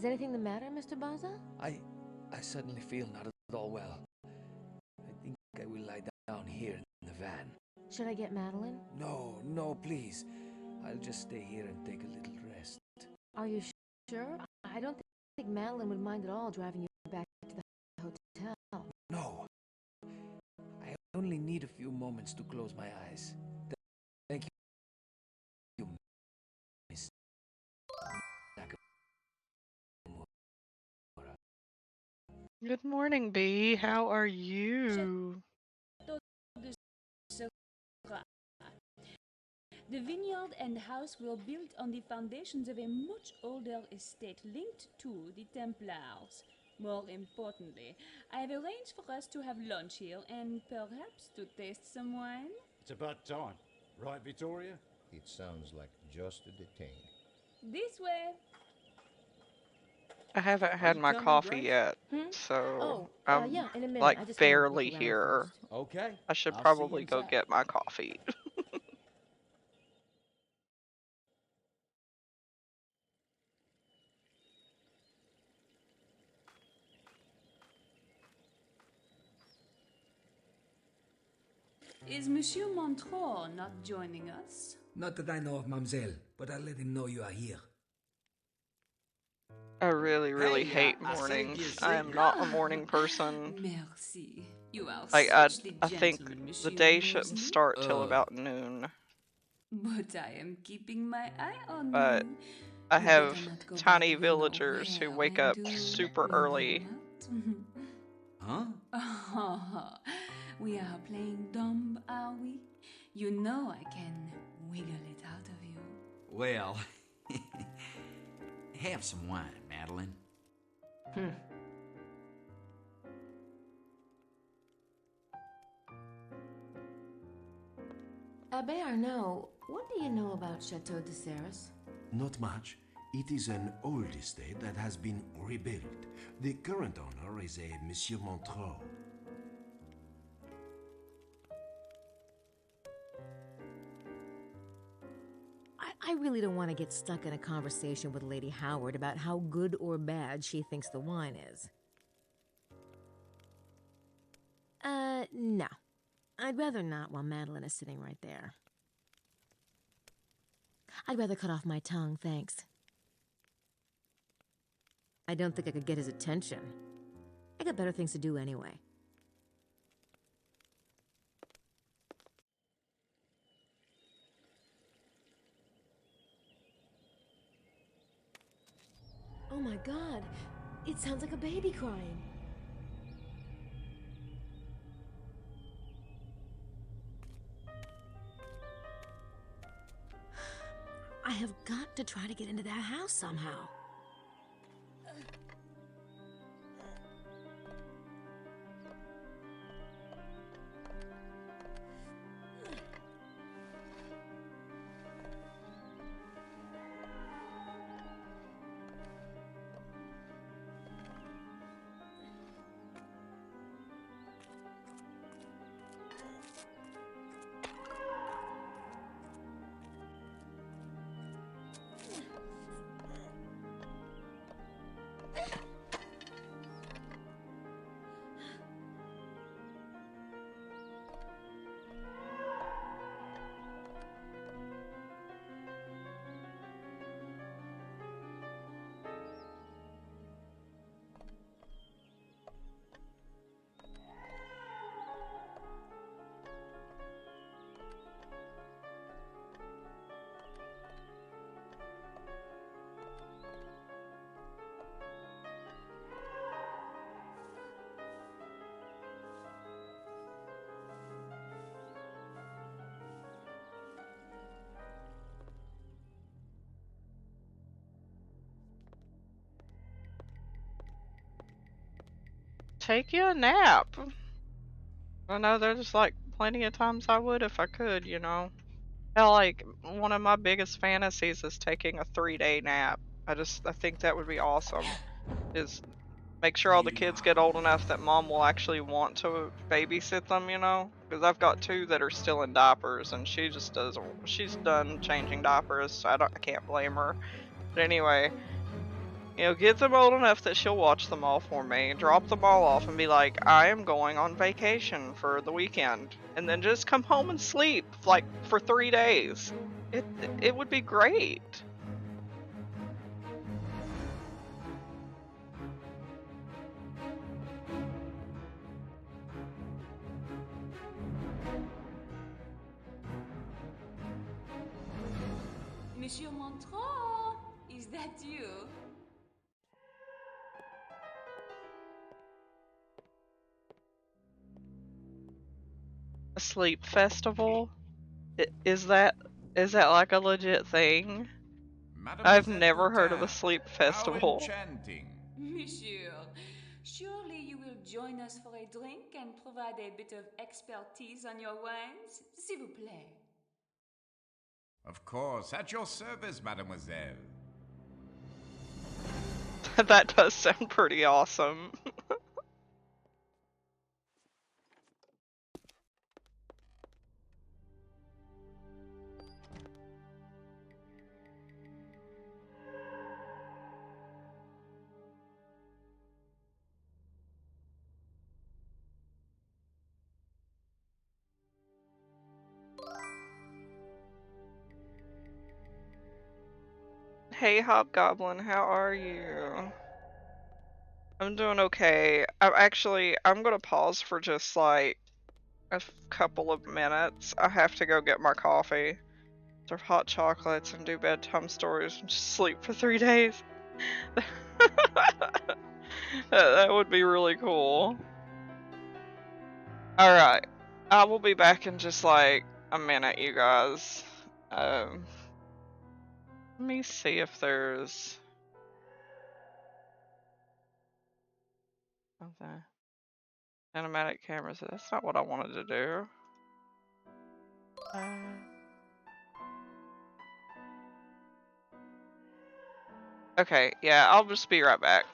Is anything the matter, Mr. Baza? I suddenly feel not at all well. I think I will lie down here in the van. Should I get Madeline? No, please. I'll just stay here and take a little rest. Are you sure? I don't think Madeline would mind at all driving you back to the hotel. No. I only need a few moments to close my eyes. Thank you, Miss Nakamura. Good morning, Bee. How are you? The vineyard and house were built on the foundations of a much older estate linked to the Templars. More importantly, I have arranged for us to have lunch here and perhaps to taste some wine. It's about time. Right, Victoria? It sounds like just a detained. This way. I haven't had my coffee yet, so I'm yeah, in a minute. like I just barely here. Okay. I should I'll see probably you go inside. get my coffee. Is Monsieur Montreux not joining us? Not that I know of, mademoiselle, but I'll let him know you are here. I really Hey, hate I said mornings. you I said- am not a morning person. Merci. You are Like I such the think gentleman, the Monsieur day knows shouldn't me. start till about noon. But I am keeping my eye on But you. I You have better not go tiny back your villagers who hair wake and up do super you early. not? Huh? We are playing dumb, are we? You know I can wiggle it out of you. Well, have some wine, Madeline. Abbe Arnaud, what do you know about Chateau de Serres? Not much. It is an old estate that has been rebuilt. The current owner is a Monsieur Montreux. I really don't want to get stuck in a conversation with Lady Howard about how good or bad she thinks the wine is. No. I'd rather not while Madeline is sitting right there. I'd rather cut off my tongue, thanks. I don't think I could get his attention. I got better things to do anyway. Oh my God, it sounds like a baby crying. I have got to try to get into that house somehow. Take you a nap. I know there's like plenty of times I would if I could, you know. Hell, like one of my biggest fantasies is taking a 3-day nap. I think that would be awesome. Is make sure all the kids get old enough that mom will actually want to babysit them, you know? Because I've got 2 that are still in diapers, and she just doesn't. She's done changing diapers, so I can't blame her. But anyway, You know, get them old enough that she'll watch them all for me, drop them all off, and be like, I am going on vacation for the weekend, and then just come home and sleep, like, for 3 days. It would be great. Monsieur Montreux, is that you? A sleep festival? Is that like a legit thing? I've Mademoiselle never heard of a Toutain, sleep how festival. enchanting. Monsieur, surely you will join us for a drink and provide a bit of expertise on your wines? S'il vous plaît. Of course, at your service, mademoiselle. That does sound pretty awesome. Hey Hobgoblin, how are you? I'm doing okay. I'm gonna pause for just like a couple of minutes. I have to go get my coffee, serve hot chocolates, and do bedtime stories and just sleep for 3 days. That would be really cool. Alright. I will be back in just like a minute, you guys. Let me see if there's something. Animatic cameras. That's not what I wanted to do. Okay, yeah, I'll just be right back.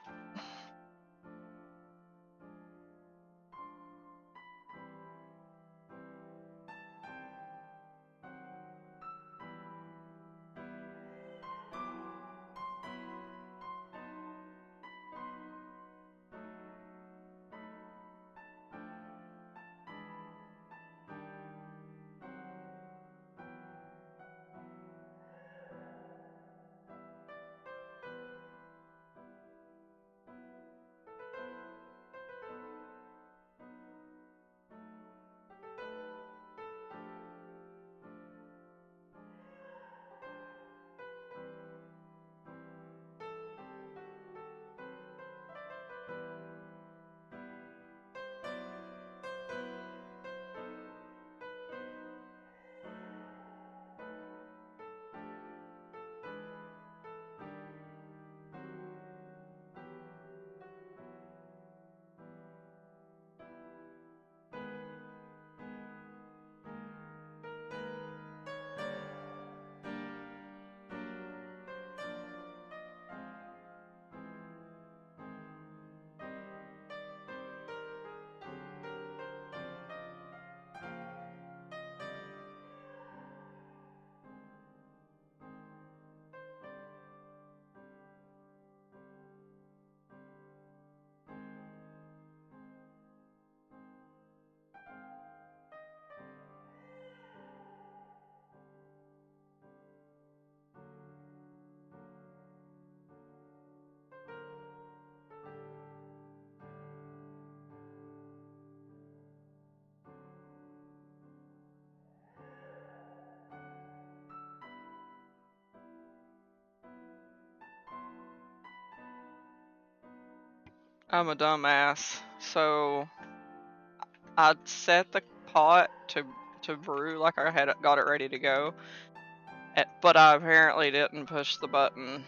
I'm a dumbass. So I set the pot to brew like I had got it ready to go, but I apparently didn't push the button.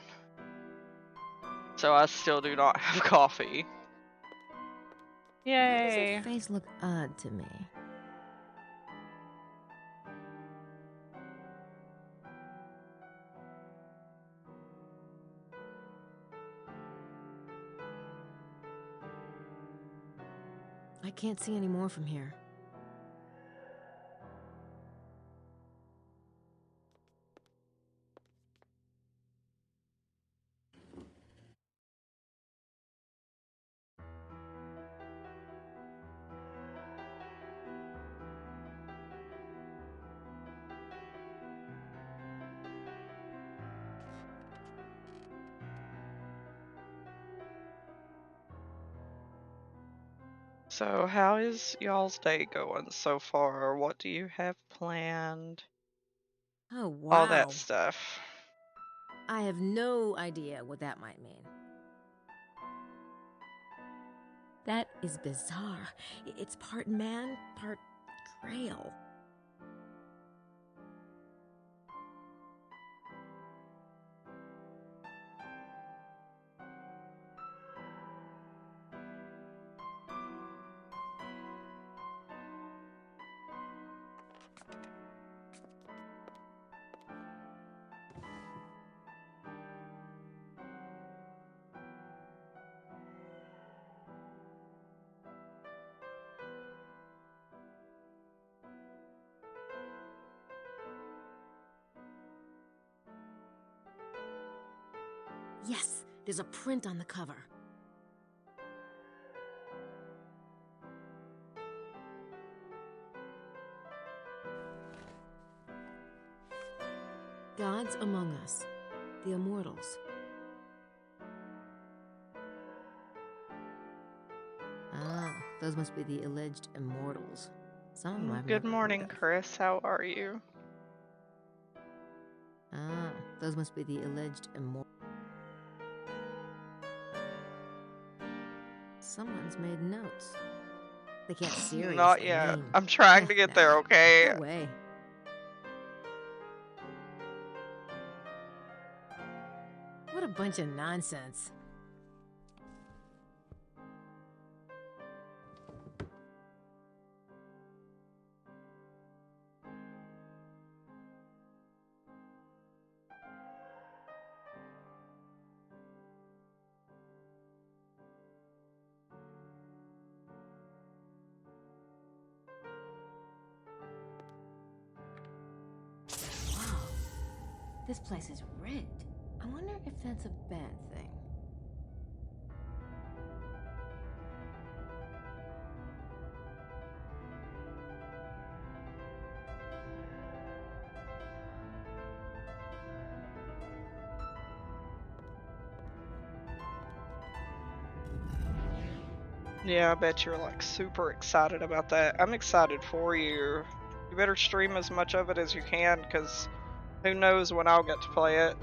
So I still do not have coffee. Why does Yay. that face look odd to me? I can't see any more from here. So, how is y'all's day going so far? What do you have planned? Oh, All that wow. stuff. I have no idea what that might mean. That is bizarre. It's part man, part grail. Yes, there's a print on the cover. Gods among us, the immortals. Ah, those must be the alleged immortals. Some of them I've Good never morning, heard of. Chris. How are you? Ah, those must be the alleged immortals. Someone's made notes. They can't seriously Not yet. mean. I'm trying to get there, Nah, okay? no way. What a bunch of nonsense. Wow, this place is rigged. I wonder if that's a bad thing. Yeah, I bet you're like super excited about that. I'm excited for you. You better stream as much of it as you can, because who knows when I'll get to play it.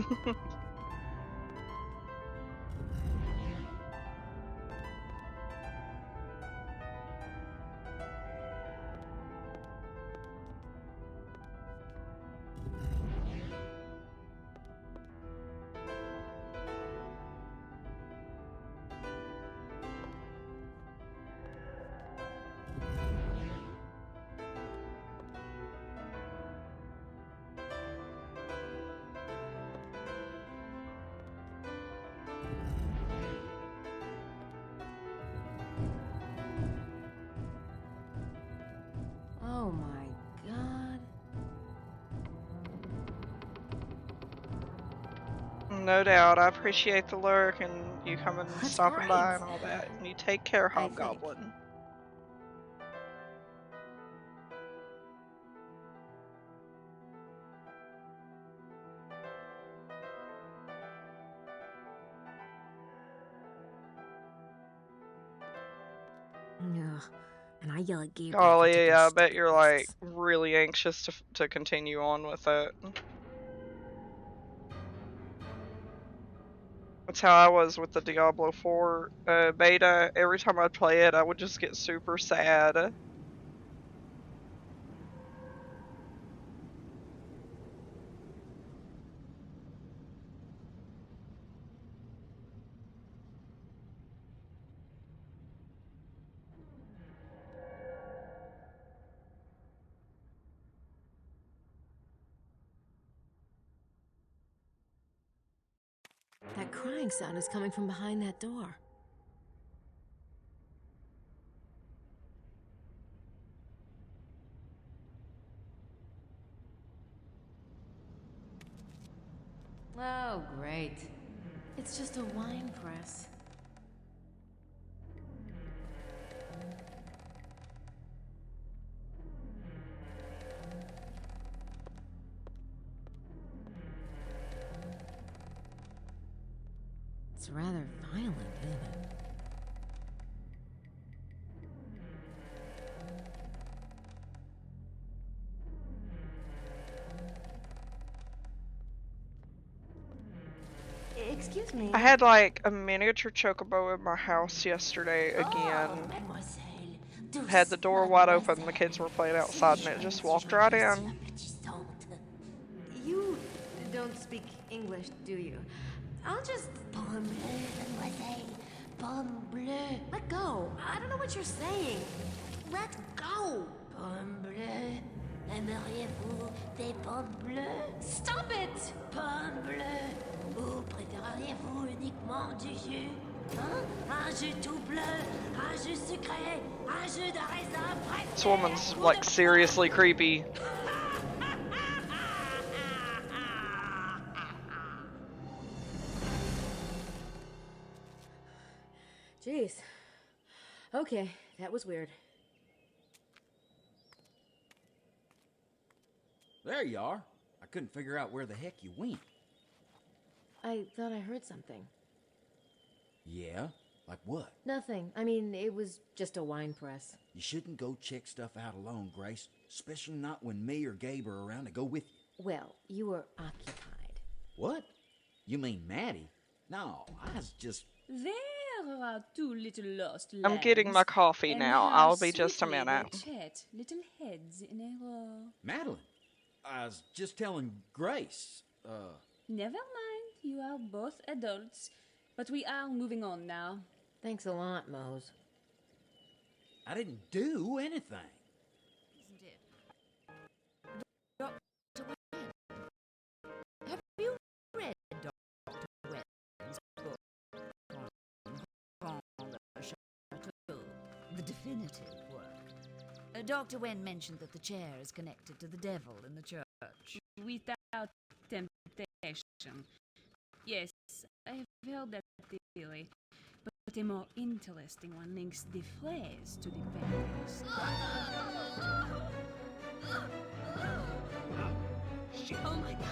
Oh my god. No doubt. I appreciate the lurk and you coming and That's stopping great. by and all that. And you take care, I think. Hobgoblin. Ugh. And I yell at Gabriel for Golly, taking yeah, I bet stupid you're like risks. really anxious to continue on with it. That's how I was with the Diablo 4 beta. Every time I'd play it, I would just get super sad. That crying sound is coming from behind that door. Oh, great. It's just a wine press. It's rather violent, isn't it? Excuse me. I had like a miniature chocobo in my house yesterday again. Oh, mademoiselle. Had the door wide open, the kids were playing outside, and it just walked right in. You don't speak English, do you? I'll just... Pomme bleu, mademoiselle. Pomme bleu. Let go. I don't know what you're saying. Let go. Pomme bleu. Aimeriez-vous des pommes bleues? Stop it! Pomme bleu. Ou préféreriez-vous uniquement du jus? Hein? Un jus tout bleu, un jus sucré, un jus de raisin pressé. This woman's like seriously creepy. Jeez. Okay, that was weird. There you are. I couldn't figure out where the heck you went. I thought I heard something. Yeah? Like what? Nothing. I mean, it was just a wine press. You shouldn't go check stuff out alone, Grace. Especially not when me or Gabe are around to go with you. Well, you were occupied. What? You mean Maddie? No, I was just... There are two little lost lambs. I'm getting my coffee and now. how I'll be just a sweetly they minute. Chat, little heads in a row. Madeline, I was just telling Grace, Never mind, you are both adults. But we are moving on now. Thanks a lot, Mose. I didn't do anything. Isn't it? Dr. Wen. Have you read Dr. Wen's book on the Chateau, the definitive work? Dr. Wen mentioned that the chair is connected to the devil in the church. Without temptation. Yes, I have heard that theory. But a more interesting one links the phrase to the values. Oh my God.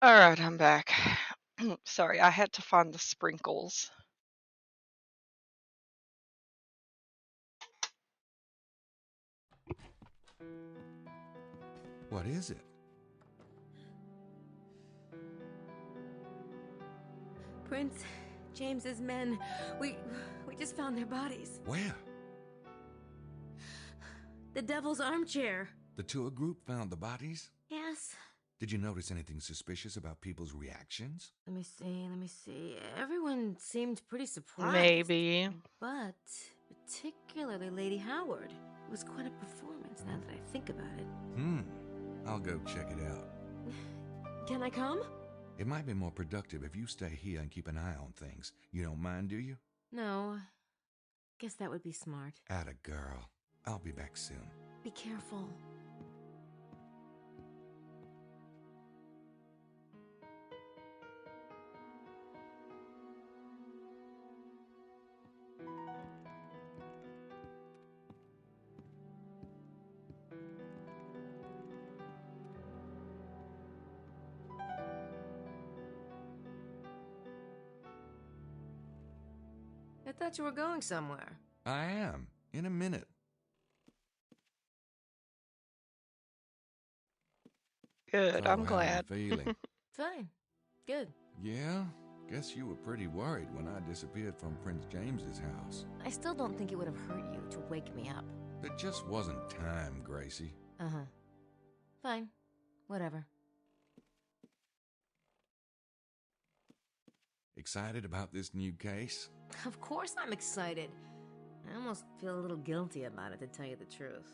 Alright, I'm back. Sorry, I had to find the sprinkles. What is it? Prince, James's men. We just found their bodies. Where? The devil's armchair. The tour group found the bodies? Yes. Did you notice anything suspicious about people's reactions? Let me see. Everyone seemed pretty surprised. Maybe. But particularly Lady Howard. It was quite a performance now that I think about it. I'll go check it out. Can I come? It might be more productive if you stay here and keep an eye on things. You don't mind, do you? No. Guess that would be smart. Atta girl. I'll be back soon. Be careful. I thought you were going somewhere. I am. In a minute. Good, So I'm how glad. you feeling? Fine. Good. Yeah? Guess you were pretty worried when I disappeared from Prince James's house. I still don't think it would have hurt you to wake me up. There just wasn't time, Gracie. Uh-huh. Fine. Whatever. Excited about this new case? Of course I'm excited. I almost feel a little guilty about it, to tell you the truth.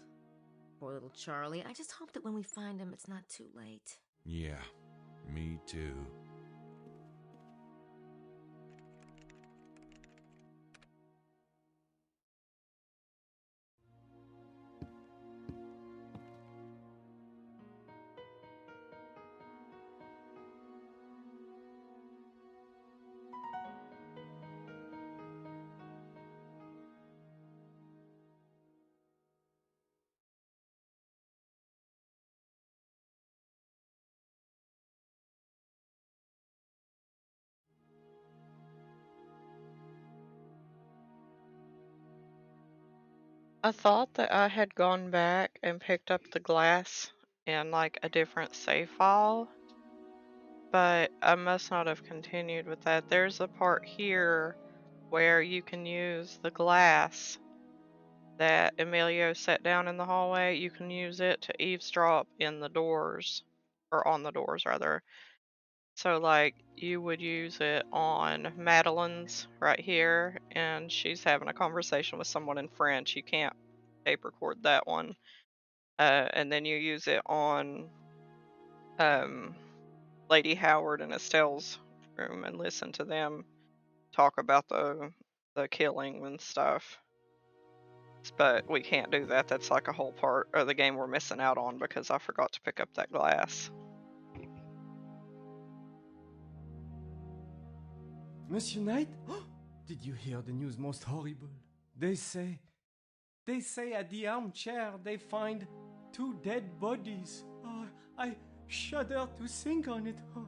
Poor little Charlie. I just hope that when we find him, it's not too late. Yeah, me too. I thought that I had gone back and picked up the glass in like a different save file, but I must not have continued with that. There's a part here where you can use the glass that Emilio set down in the hallway. You can use it to eavesdrop in the doors, or on the doors rather. So like you would use it on Madeline's right here, and she's having a conversation with someone in French. You can't tape record that one. And then you use it on Lady Howard and Estelle's room and listen to them talk about the killing and stuff. But we can't do that. That's like a whole part of the game we're missing out on because I forgot to pick up that glass. Monsieur Knight? Did you hear the news most horrible? They say at the armchair they find 2 dead bodies. Oh, I shudder to think on it. Oh.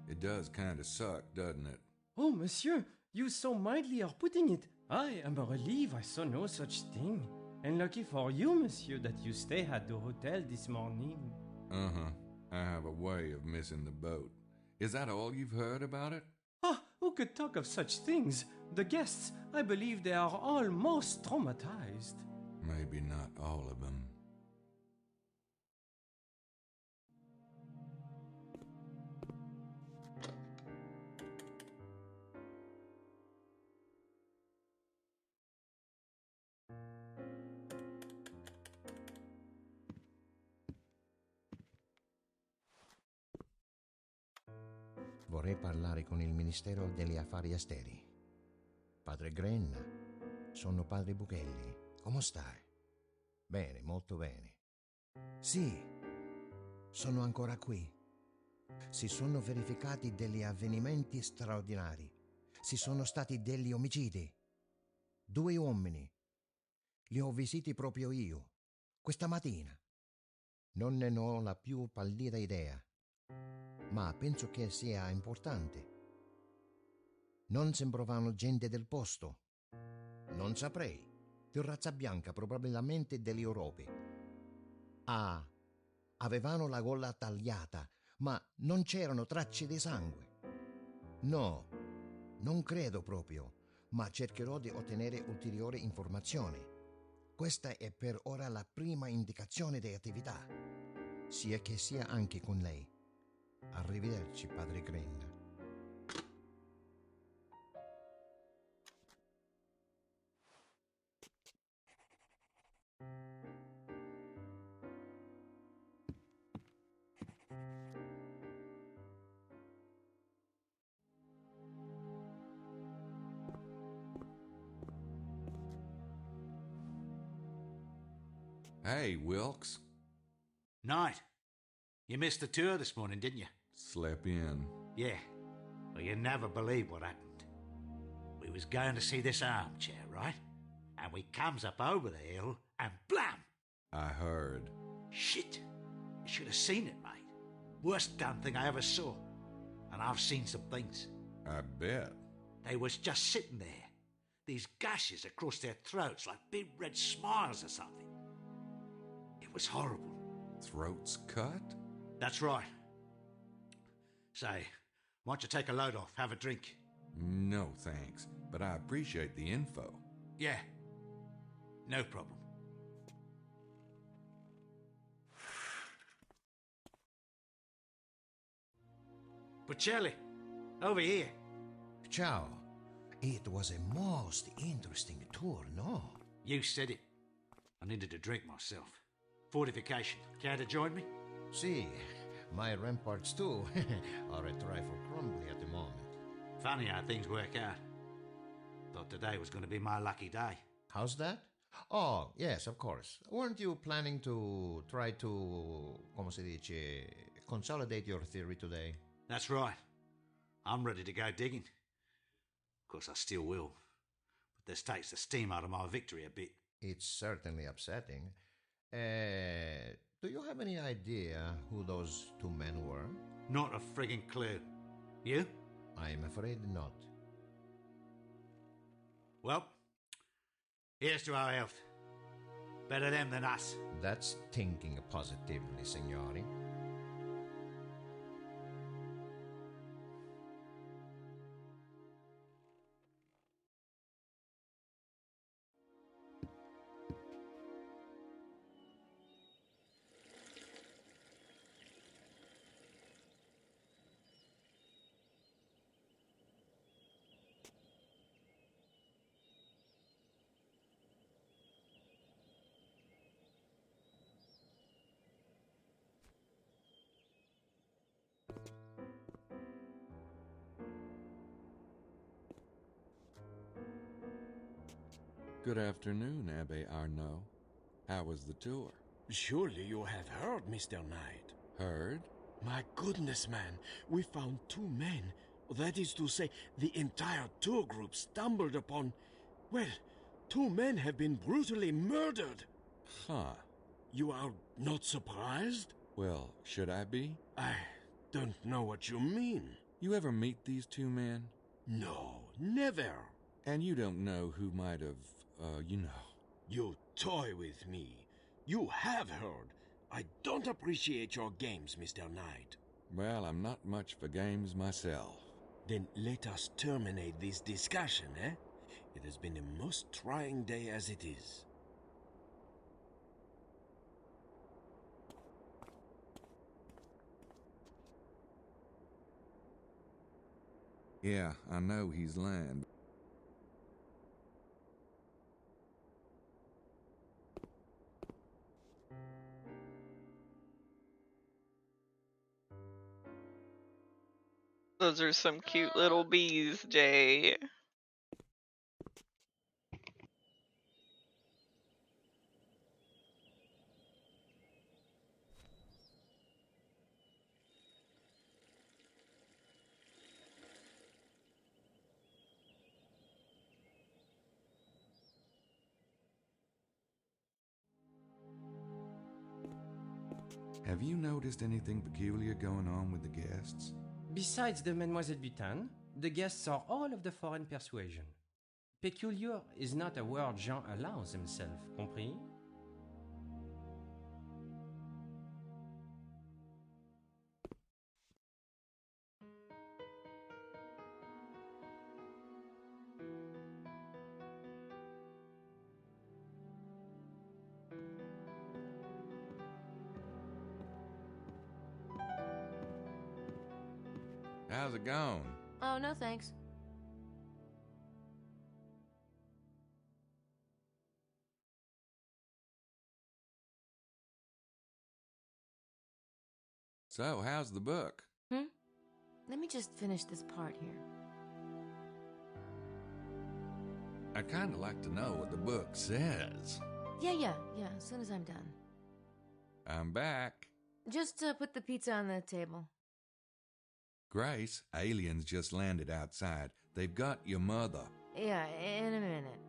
It does kind of suck, doesn't it? Oh, monsieur, you so mildly are putting it. I am relieved I saw no such thing. And lucky for you, monsieur, that you stay at the hotel this morning. Uh-huh. I have a way of missing the boat. Is that all you've heard about it? Ah, who could talk of such things? The guests, I believe they are all most traumatized. Maybe not all of them. Vorrei parlare con il Ministero degli Affari Esteri. Padre Gren, sono padre Buchelli. Come stai? Bene, molto bene. Sì, sono ancora qui. Si sono verificati degli avvenimenti straordinari. Si sono stati degli omicidi. 2 uomini. Li ho visiti proprio io, questa mattina. Non ne ho la più pallida idea, ma penso che sia importante. Non sembravano gente del posto. Non saprei. Di razza bianca, probabilmente dell'Europa. Ah, avevano la gola tagliata, ma non c'erano tracce di sangue. No, non credo proprio, ma cercherò di ottenere ulteriori informazioni. Questa è per ora la prima indicazione di attività. Sia che sia anche con lei. Arrivederci, padre Green. Hey, Wilkes. Knight, you missed the tour this morning, didn't you? Slept in. Yeah. Well, you never believe what happened. We was going to see this armchair, right? And we comes up over the hill and blam! I heard. Shit. You should have seen it, mate. Worst gun thing I ever saw. And I've seen some things. I bet. They was just sitting there. These gashes across their throats like big red smiles or something. It was horrible. Throats cut? That's right. Say, why don't you take a load off, have a drink? No, thanks. But I appreciate the info. Yeah. No problem. Bocelli, over here. Ciao. It was a most interesting tour, no? You said it. I needed a drink myself. Fortification. Care to join me? See, my ramparts too are a trifle crumbly at the moment. Funny how things work out. Thought today was going to be my lucky day. How's that? Oh, yes, of course. Weren't you planning to try to, como se dice, consolidate your theory today? That's right. I'm ready to go digging. Of course, I still will. But this takes the steam out of my victory a bit. It's certainly upsetting. Do you have any idea who those two men were? Not a friggin' clue. You? I'm afraid not. Well, here's to our health. Better them than us. That's thinking positively, signori. Good afternoon, Abbe Arnaud. How was the tour? Surely you have heard, Mr. Knight. Heard? My goodness, man. We found two men. That is to say, the entire tour group stumbled upon... Well, two men have been brutally murdered. Huh. You are not surprised? Well, should I be? I don't know what you mean. You ever meet these two men? No, never. And you don't know who might have, you know. You toy with me. You have heard. I don't appreciate your games, Mr. Knight. Well, I'm not much for games myself. Then let us terminate this discussion, eh? It has been a most trying day as it is. Yeah, I know he's lying. Those are some cute little bees, Jay. Have you noticed anything peculiar going on with the guests? Besides the Mademoiselle Butane, the guests are all of the foreign persuasion. Peculiar is not a word Jean allows himself, compris? How's it going? Oh, no thanks. So, how's the book? Let me just finish this part here. I'd kind of like to know what the book says. Yeah, as soon as I'm done. I'm back. Just put the pizza on the table. Grace, aliens just landed outside. They've got your mother. Yeah, in a minute.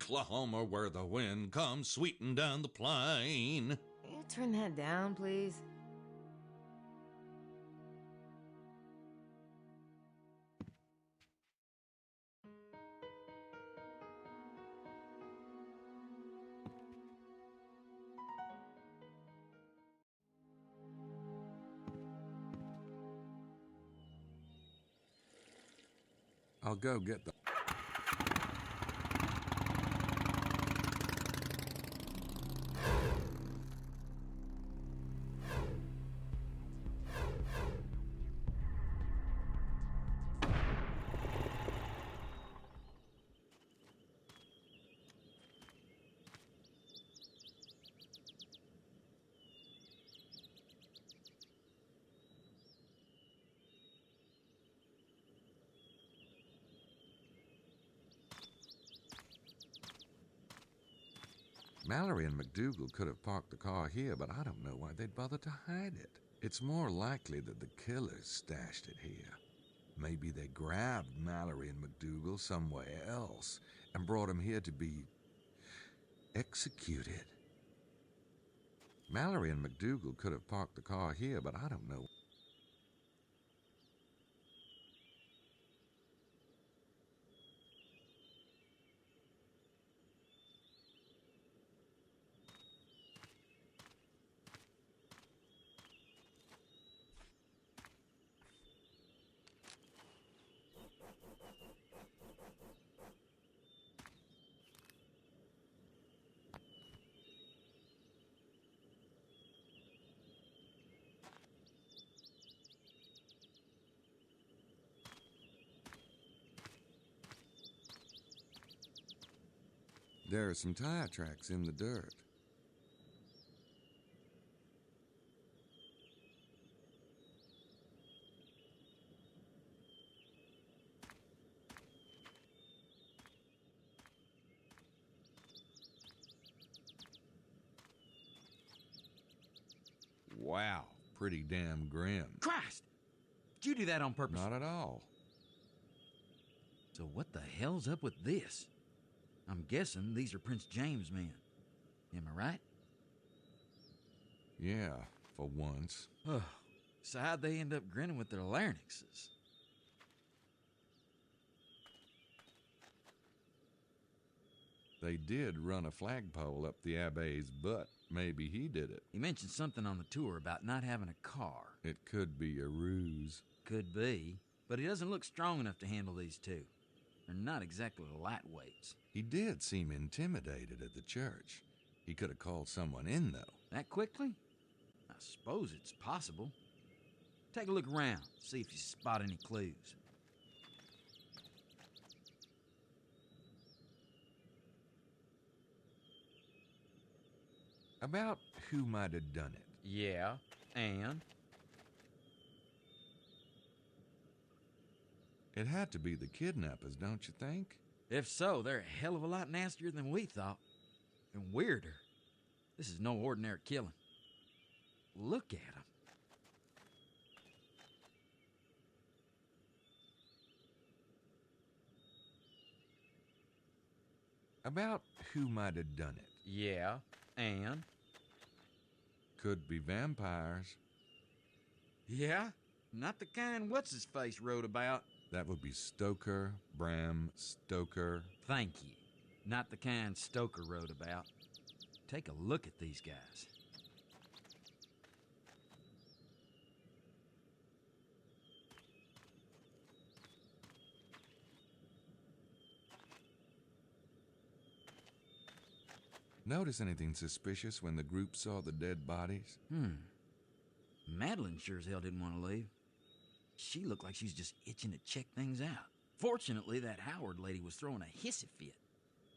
Oklahoma, where the wind comes sweeping down the plain. You turn that down, please? I'll go get the... Mallory and McDougal could have parked the car here, but I don't know why they'd bother to hide it. It's more likely that the killers stashed it here. Maybe they grabbed Mallory and McDougal somewhere else and brought them here to be executed. Mallory and McDougal could have parked the car here, but I don't know. There are some tire tracks in the dirt. Wow, pretty damn grim. Christ! Did you do that on purpose? Not at all. So what the hell's up with this? I'm guessing these are Prince James' men. Am I right? Yeah, for once. Oh, so how'd they end up grinning with their larynxes? They did run a flagpole up the Abbe's butt. Maybe he did it. He mentioned something on the tour about not having a car. It could be a ruse. Could be, but he doesn't look strong enough to handle these two. They're not exactly lightweights. He did seem intimidated at the church. He could have called someone in, though. That quickly? I suppose it's possible. Take a look around, see if you spot any clues. About who might have done it. Yeah, and? It had to be the kidnappers, don't you think? If so, they're a hell of a lot nastier than we thought. And weirder. This is no ordinary killing. Look at them. About who might have done it. Yeah, and? Could be vampires. Yeah? Not the kind what's-his-face wrote about. That would be Stoker, Bram Stoker. Thank you. Not the kind Stoker wrote about. Take a look at these guys. Notice anything suspicious when the group saw the dead bodies? Madeline sure as hell didn't want to leave. She looked like she's just itching to check things out. Fortunately, that Howard lady was throwing a hissy fit.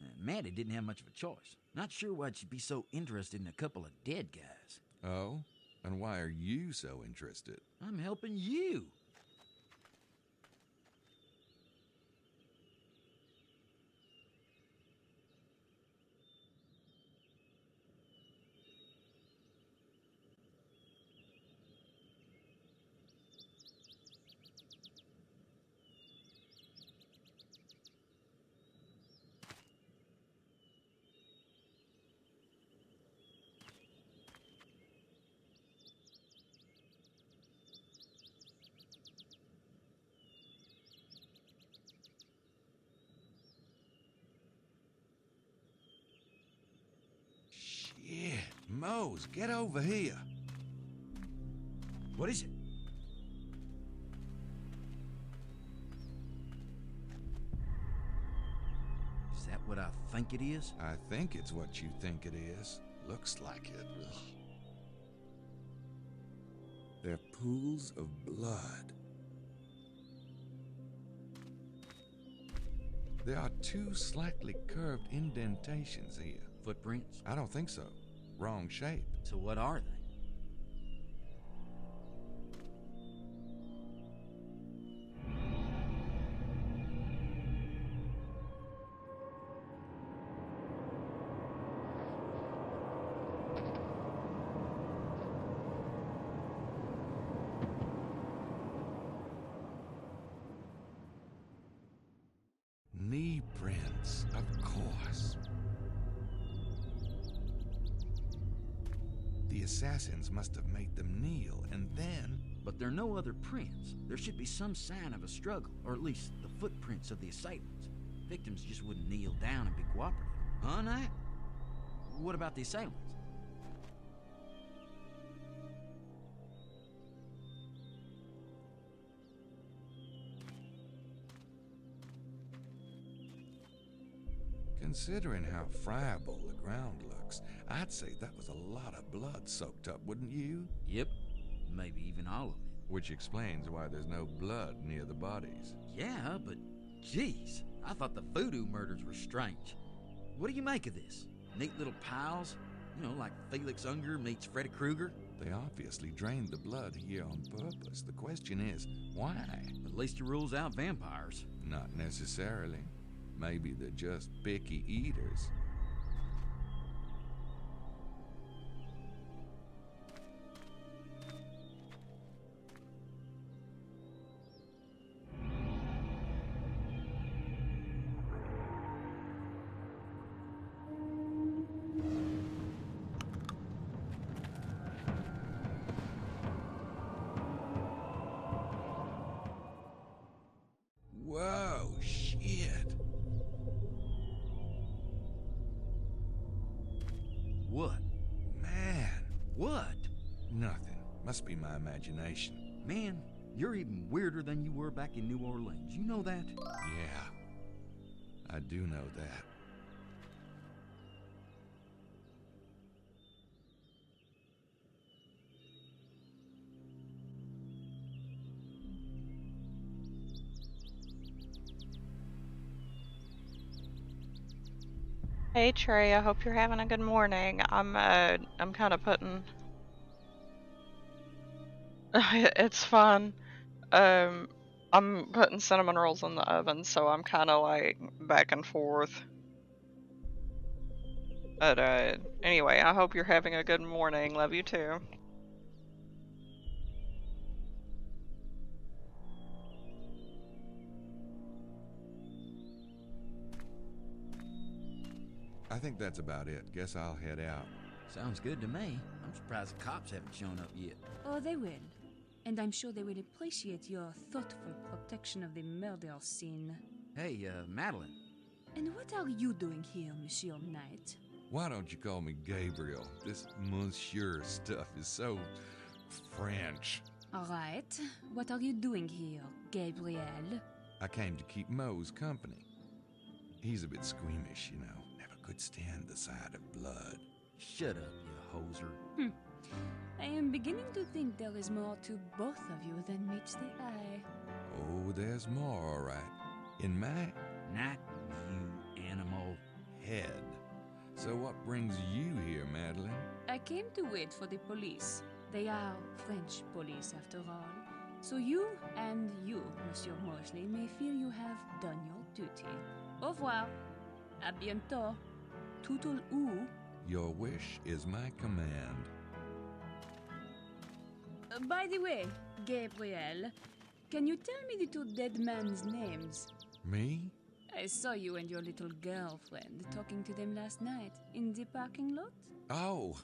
And Maddie didn't have much of a choice. Not sure why she'd be so interested in a couple of dead guys. Oh? And why are you so interested? I'm helping you. Shit, Mose, get over here. What is it? Is that what I think it is? I think it's what you think it is. Looks like it. Ugh. They're pools of blood. There are two slightly curved indentations here. Footprints? I don't think so. Wrong shape. So what are they? Knee prints, of course. The assassins must have made them kneel, and then... But there are no other prints. There should be some sign of a struggle, or at least the footprints of the assailants. Victims just wouldn't kneel down and be cooperative. Huh, Knight? What about the assailants? Considering how friable the ground looks, I'd say that was a lot of blood soaked up, wouldn't you? Yep. Maybe even all of it. Which explains why there's no blood near the bodies. Yeah, but geez, I thought the voodoo murders were strange. What do you make of this? Neat little piles? You know, like Felix Unger meets Freddy Krueger? They obviously drained the blood here on purpose. The question is, why? At least it rules out vampires. Not necessarily. Maybe they're just picky eaters. Whoa, shit. What? Man. What? Nothing. Must be my imagination. Man, you're even weirder than you were back in New Orleans. You know that? Yeah. I do know that. Hey Trey, I hope you're having a good morning. I'm kind of putting it's fun. I'm putting cinnamon rolls in the oven, so I'm kind of like back and forth. But anyway, I hope you're having a good morning. Love you too. I think that's about it. Guess I'll head out. Sounds good to me. I'm surprised the cops haven't shown up yet. Oh, they will. And I'm sure they will appreciate your thoughtful protection of the murder scene. Hey, Madeline. And what are you doing here, Monsieur Knight? Why don't you call me Gabriel? This monsieur stuff is so French. All right. What are you doing here, Gabriel? I came to keep Mose company. He's a bit squeamish, you know. Never could stand the sight of blood. Shut up, you hoser. I am beginning to think there is more to both of you than meets the eye. Oh, there's more, all right. In my Not you animal. head. So what brings you here, Madeline? I came to wait for the police. They are French police, after all. So you and you, Monsieur Mosley, may feel you have done your duty. Au revoir. À bientôt. Toutle ou. Your wish is my command. By the way, Gabriel, can you tell me the two dead men's names? Me? I saw you and your little girlfriend talking to them last night in the parking lot. Oh,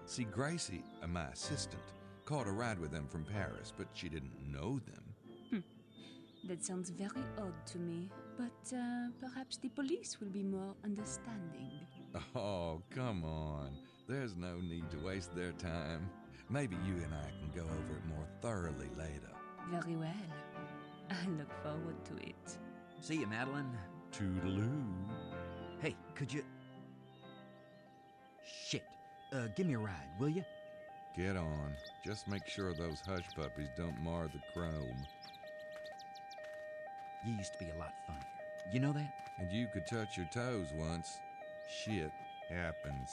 see, Gracie, my assistant, caught a ride with them from Paris, but she didn't know them. That sounds very odd to me, but perhaps the police will be more understanding. Oh, come on. There's no need to waste their time. Maybe you and I can go over it more thoroughly later. Very well. I look forward to it. See you, Madeline. Toodaloo. Hey, could you... Shit. Give me a ride, will you? Get on. Just make sure those hush puppies don't mar the chrome. You used to be a lot funnier. You know that? And you could touch your toes once. Shit happens.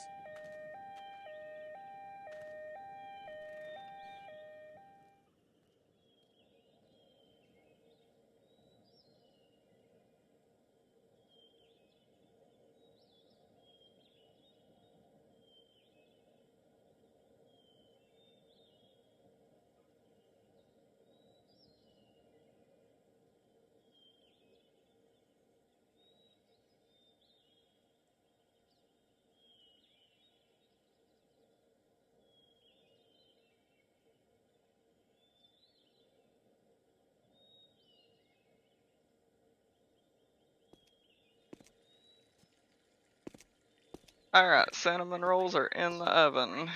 Alright, cinnamon rolls are in the oven.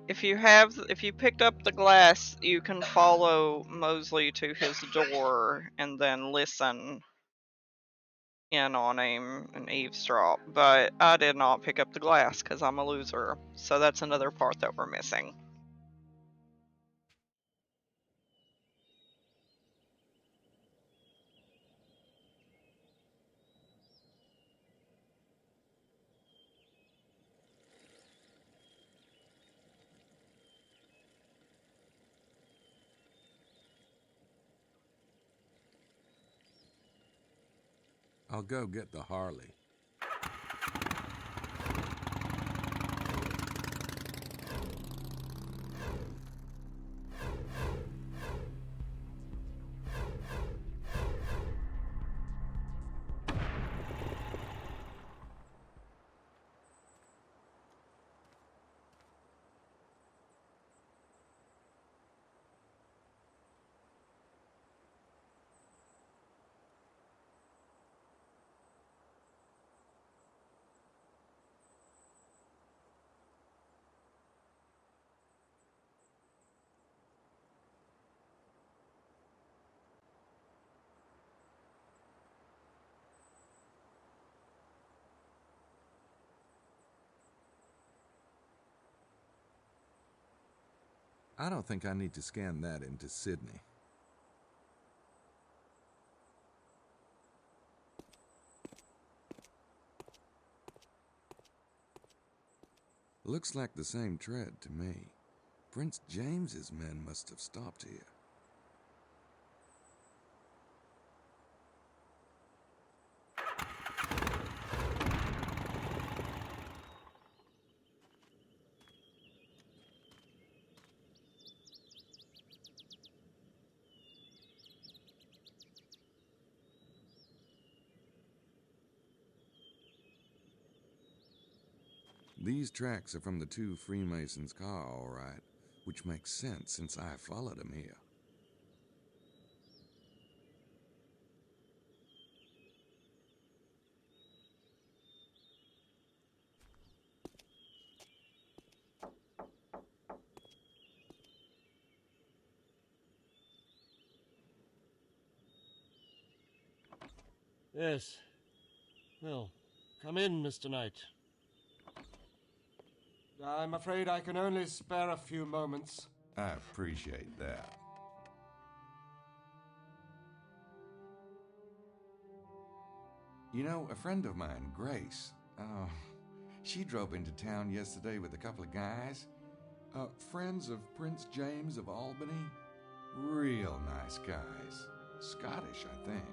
If you picked up the glass, you can follow Mosley to his door and then listen in on him and eavesdrop. But I did not pick up the glass because I'm a loser. So that's another part that we're missing. I'll go get the Harley. I don't think I need to scan that into Sydney. Looks like the same tread to me. Prince James's men must have stopped here. These tracks are from the two Freemasons' car, all right, which makes sense since I followed them here. Yes. Well, come in, Mr. Knight. I'm afraid I can only spare a few moments. I appreciate that. You know, a friend of mine, Grace, she drove into town yesterday with a couple of guys. Friends of Prince James of Albany. Real nice guys. Scottish, I think.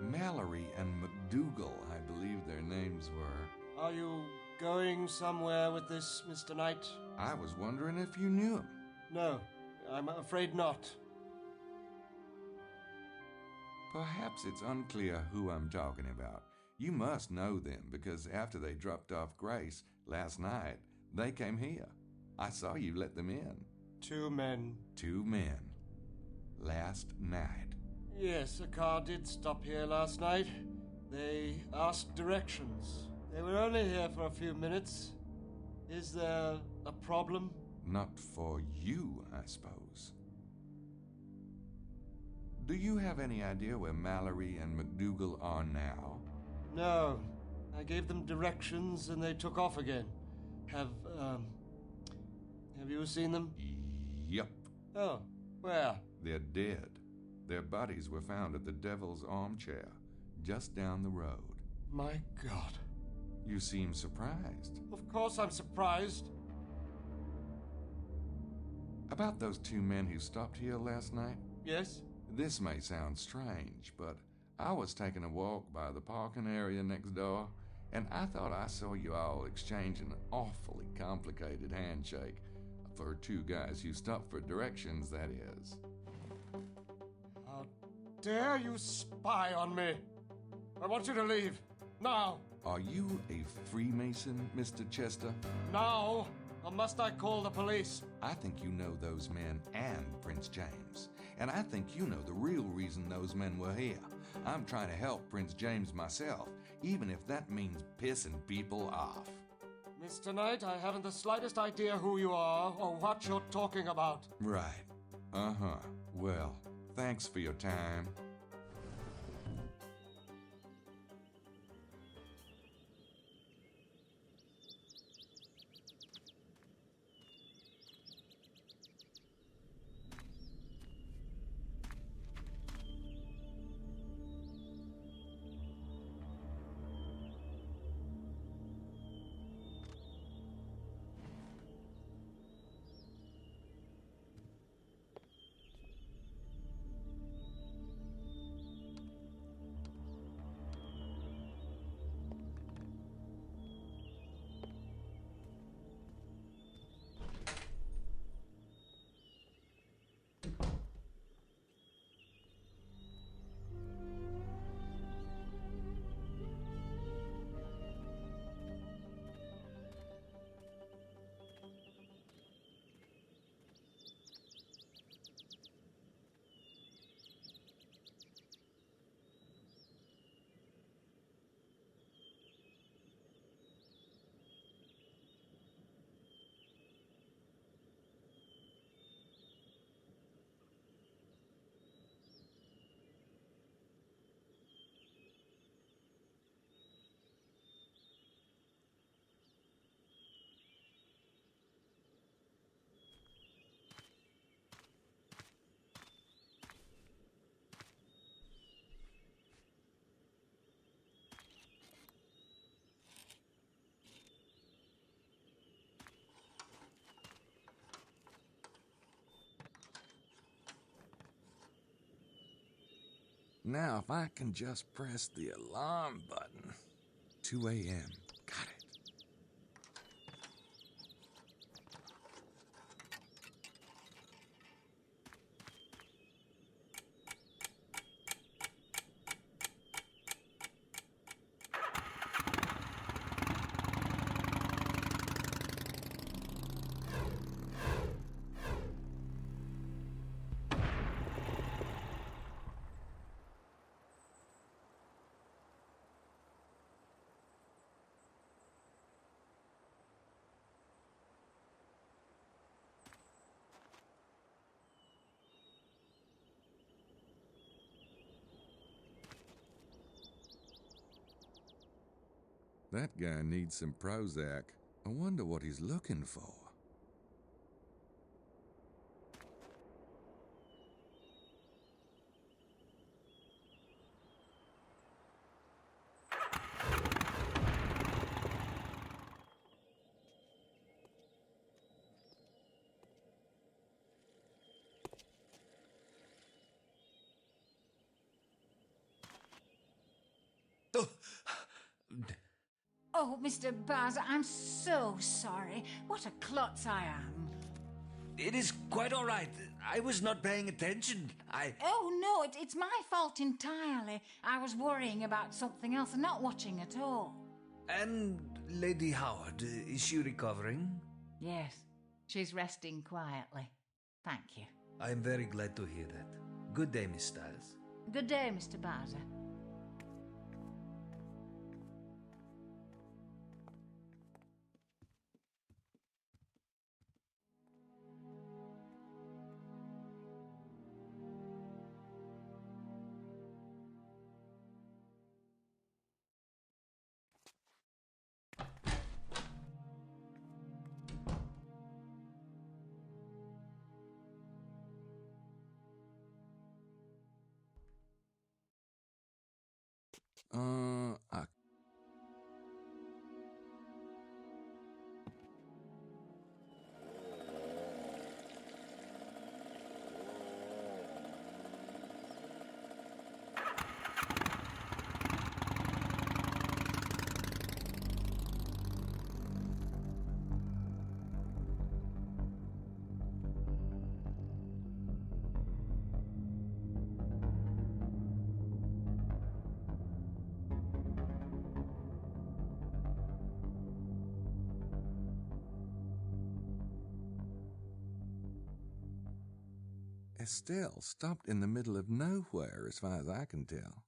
Mallory and McDougal, I believe their names were. Are you going somewhere with this, Mr. Knight? I was wondering if you knew him. No, I'm afraid not. Perhaps it's unclear who I'm talking about. You must know them, because after they dropped off Grace last night, they came here. I saw you let them in. 2 men. 2 men. Last night. Yes, a car did stop here last night. They asked directions. They were only here for a few minutes. Is there a problem? Not for you, I suppose. Do you have any idea where Mallory and McDougal are now? No. I gave them directions and they took off again. Have you seen them? Yep. Oh, where? They're dead. Their bodies were found at the Devil's Armchair, just down the road. My God. You seem surprised. Of course I'm surprised. About those 2 men who stopped here last night? Yes? This may sound strange, but I was taking a walk by the parking area next door, and I thought I saw you all exchanging an awfully complicated handshake. For 2 guys who stopped for directions, that is. How dare you spy on me? I want you to leave. Now. Are you a Freemason, Mr. Chester? Now, or must I call the police? I think you know those men and Prince James. And I think you know the real reason those men were here. I'm trying to help Prince James myself, even if that means pissing people off. Mr. Knight, I haven't the slightest idea who you are or what you're talking about. Right. Uh-huh. Well, thanks for your time. Now, if I can just press the alarm button. 2 a.m. Got it. That guy needs some Prozac. I wonder what he's looking for. Oh, Mr. Baz, I'm so sorry. What a klutz I am. It is quite all right. I was not paying attention. Oh, no, it's my fault entirely. I was worrying about something else and not watching at all. And Lady Howard, is she recovering? Yes, she's resting quietly. Thank you. I'm very glad to hear that. Good day, Miss Stiles. Good day, Mr. Bowser. I... Estelle stopped in the middle of nowhere, as far as I can tell.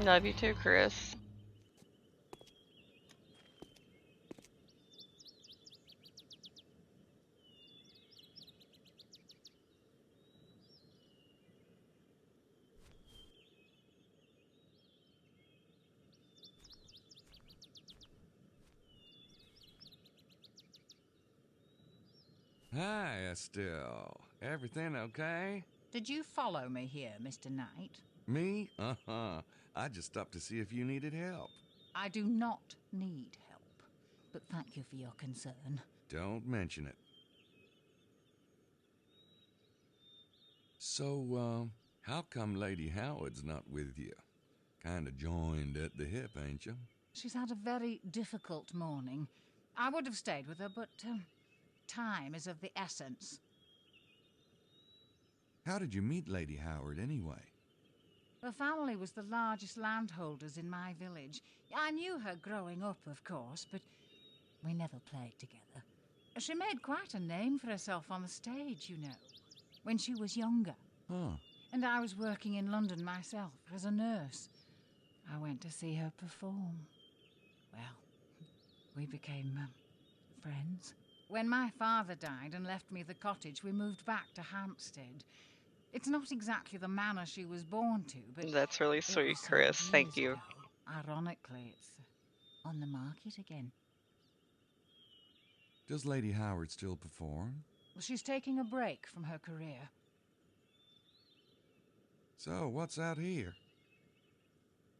Love you too, Chris. Hi, Estelle. Everything okay? Did you follow me here, Mr. Knight? Me? Uh-huh. I just stopped to see if you needed help. I do not need help, but thank you for your concern. Don't mention it. So, how come Lady Howard's not with you? Kinda joined at the hip, ain't you? She's had a very difficult morning. I would have stayed with her, but time is of the essence. How did you meet Lady Howard, anyway? Her family was the largest landholders in my village. I knew her growing up, of course, but we never played together. She made quite a name for herself on the stage, you know, when she was younger. Huh. And I was working in London myself as a nurse. I went to see her perform. Well, we became friends. When my father died and left me the cottage, we moved back to Hampstead. It's not exactly the manor she was born to, but... That's really sweet, Chris. Thank you. Ago. Ironically, it's on the market again. Does Lady Howard still perform? She's taking a break from her career. So, what's out here?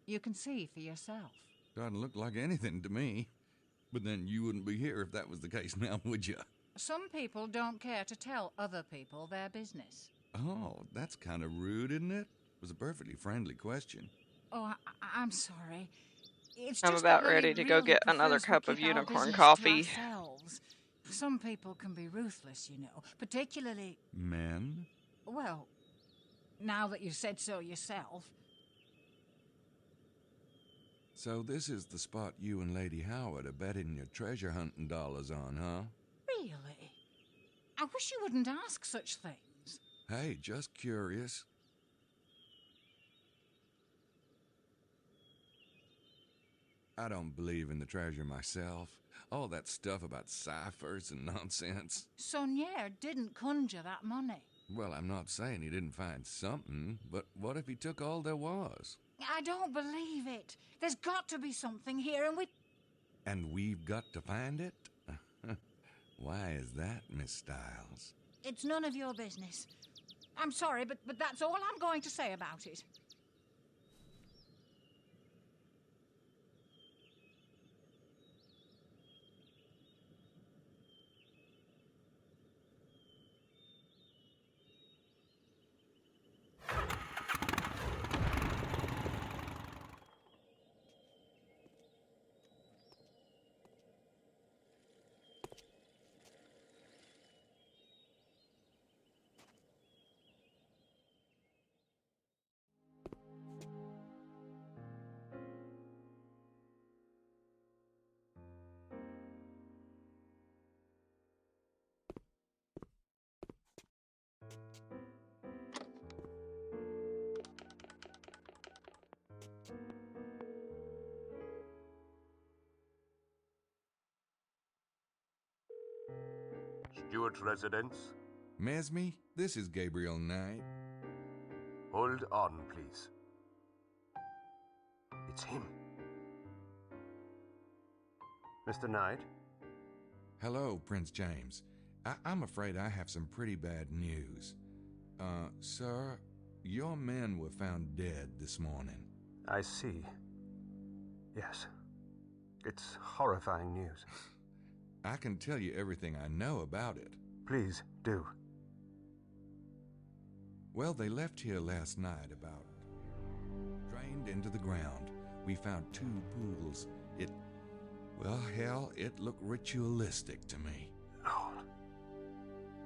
You can see for yourself. Doesn't look like anything to me. But then you wouldn't be here if that was the case now, would you? Some people don't care to tell other people their business. Oh, that's kind of rude, isn't it? It was a perfectly friendly question. Oh, I'm sorry. It's I'm just about that ready to go get another cup of unicorn coffee. Some people can be ruthless, you know, particularly... Men? Well, now that you said so yourself. So this is the spot you and Lady Howard are betting your treasure hunting dollars on, huh? Really? I wish you wouldn't ask such things. Hey, just curious. I don't believe in the treasure myself. All that stuff about ciphers and nonsense. Saunier didn't conjure that money. Well, I'm not saying he didn't find something, but what if he took all there was? I don't believe it. There's got to be something here, and And we've got to find it? Why is that, Miss Stiles? it's none of your business. I'm sorry, but that's all I'm going to say about it. Stewart residence? Mesme, this is Gabriel Knight. Hold on, please. It's him. Mr. Knight? Hello, Prince James. I'm afraid I have some pretty bad news. Sir, your men were found dead this morning. I see. Yes. It's horrifying news. I can tell you everything I know about it. Please, do. Well, they left here last night about... drained into the ground. We found 2 pools. Well, hell, it looked ritualistic to me. Lord,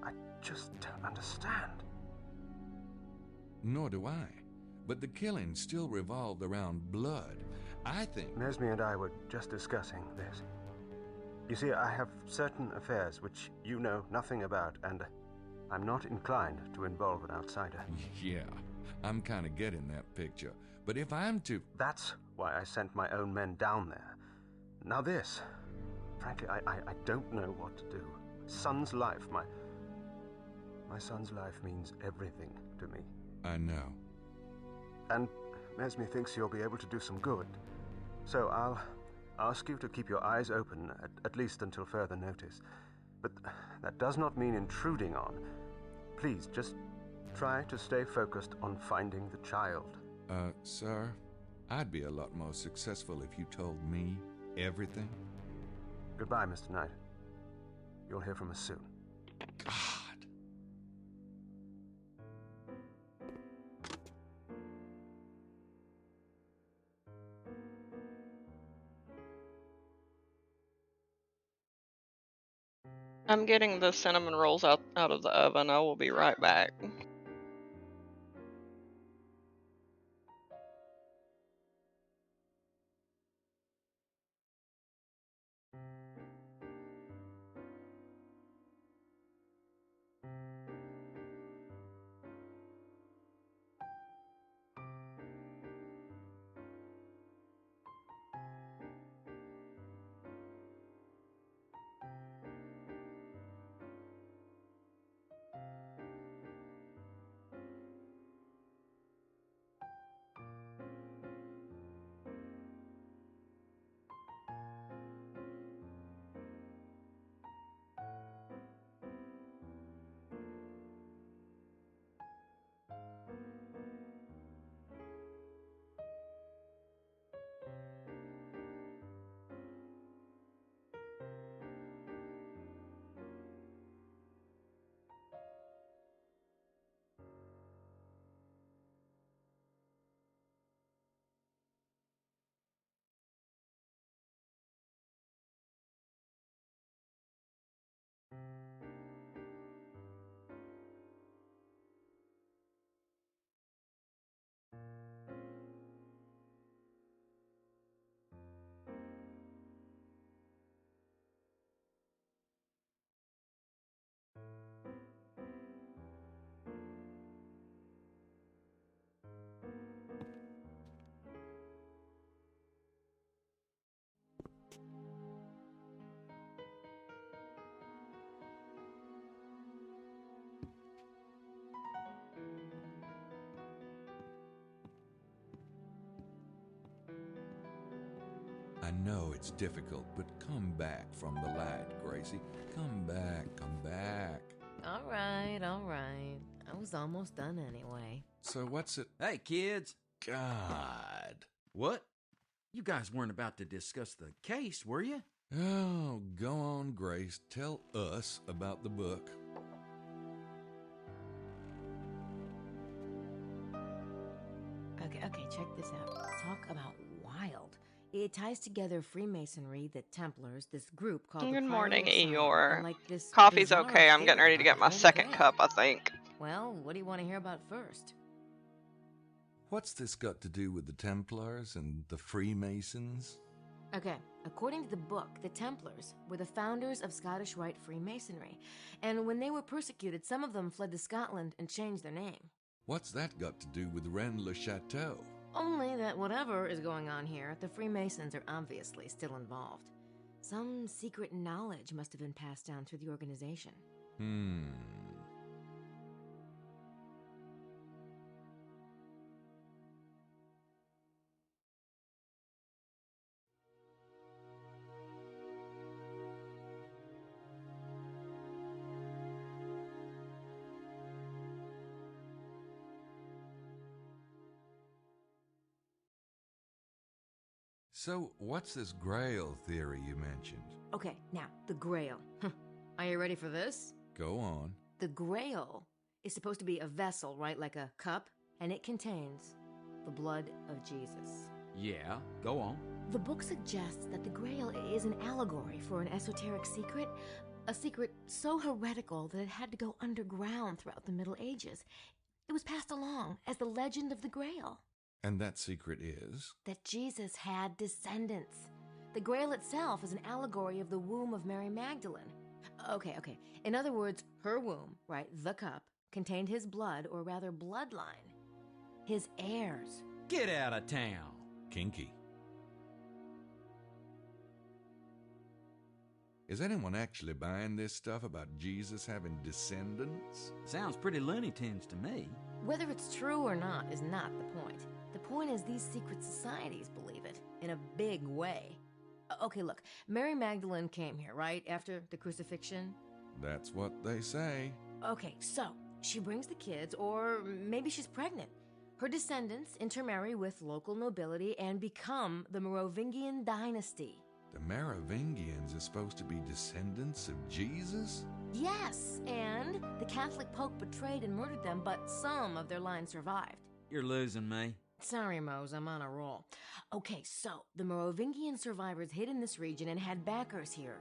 I just don't understand. Nor do I. But the killing still revolved around blood. I think... Mesme and I were just discussing this. You see, I have certain affairs which you know nothing about, and I'm not inclined to involve an outsider. Yeah, I'm kind of getting that picture. But if I'm to... That's why I sent my own men down there. Now this... Frankly, I don't know what to do. Son's life, my son's life means everything to me. I know. And Mesme thinks you'll be able to do some good. So I'll ask you to keep your eyes open, at least until further notice. But that does not mean intruding on. Please, just try to stay focused on finding the child. Sir, I'd be a lot more successful if you told me everything. Goodbye, Mr. Knight. You'll hear from us soon. God. I'm getting the cinnamon rolls out of the oven. I will be right back. I know it's difficult, but come back from the light, Gracie. Come back, come back. All right. I was almost done anyway. So what's it? Hey, kids. God. What? You guys weren't about to discuss the case, were you? Oh, go on, Grace. Tell us about the book. Okay, check this out. Talk about wild. It ties together Freemasonry, the Templars, this group called Good the morning, Priory of Sion, Eeyore. and like this Coffee's bizarre okay. I'm getting theory ready to about get the my Holy second Grail. cup, I think. Well, what do you want to hear about first? What's this got to do with the Templars and the Freemasons? Okay, according to the book, the Templars were the founders of Scottish Rite Freemasonry, and when they were persecuted, some of them fled to Scotland and changed their name. What's that got to do with Rennes-le-Château? Only that whatever is going on here, the Freemasons are obviously still involved. Some secret knowledge must have been passed down through the organization. So, what's this Grail theory you mentioned? Okay, now, the Grail. Are you ready for this? Go on. The Grail is supposed to be a vessel, right? Like a cup, and it contains the blood of Jesus. Yeah, go on. The book suggests that the Grail is an allegory for an esoteric secret, a secret so heretical that it had to go underground throughout the Middle Ages. It was passed along as the legend of the Grail. And that secret is? That Jesus had descendants. The Grail itself is an allegory of the womb of Mary Magdalene. Okay. In other words, her womb, right, the cup, contained his blood, or rather bloodline. His heirs. Get out of town. Kinky. Is anyone actually buying this stuff about Jesus having descendants? Sounds pretty Looney Tunes to me. Whether it's true or not is not the point. The point is these secret societies believe it, in a big way. Okay, look, Mary Magdalene came here, right, after the crucifixion? That's what they say. Okay, so she brings the kids, or maybe she's pregnant. Her descendants intermarry with local nobility and become the Merovingian dynasty. The Merovingians are supposed to be descendants of Jesus? Yes, and the Catholic Pope betrayed and murdered them, but some of their line survived. You're losing me. Sorry, Mose, I'm on a roll. Okay, so the Merovingian survivors hid in this region and had backers here.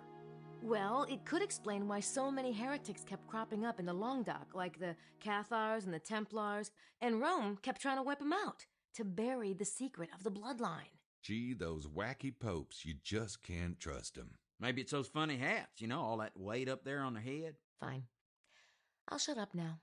Well, it could explain why so many heretics kept cropping up in the Languedoc, like the Cathars and the Templars, and Rome kept trying to wipe them out to bury the secret of the bloodline. Gee, those wacky popes, you just can't trust them. Maybe it's those funny hats, you know, all that weight up there on their head. Fine. I'll shut up now.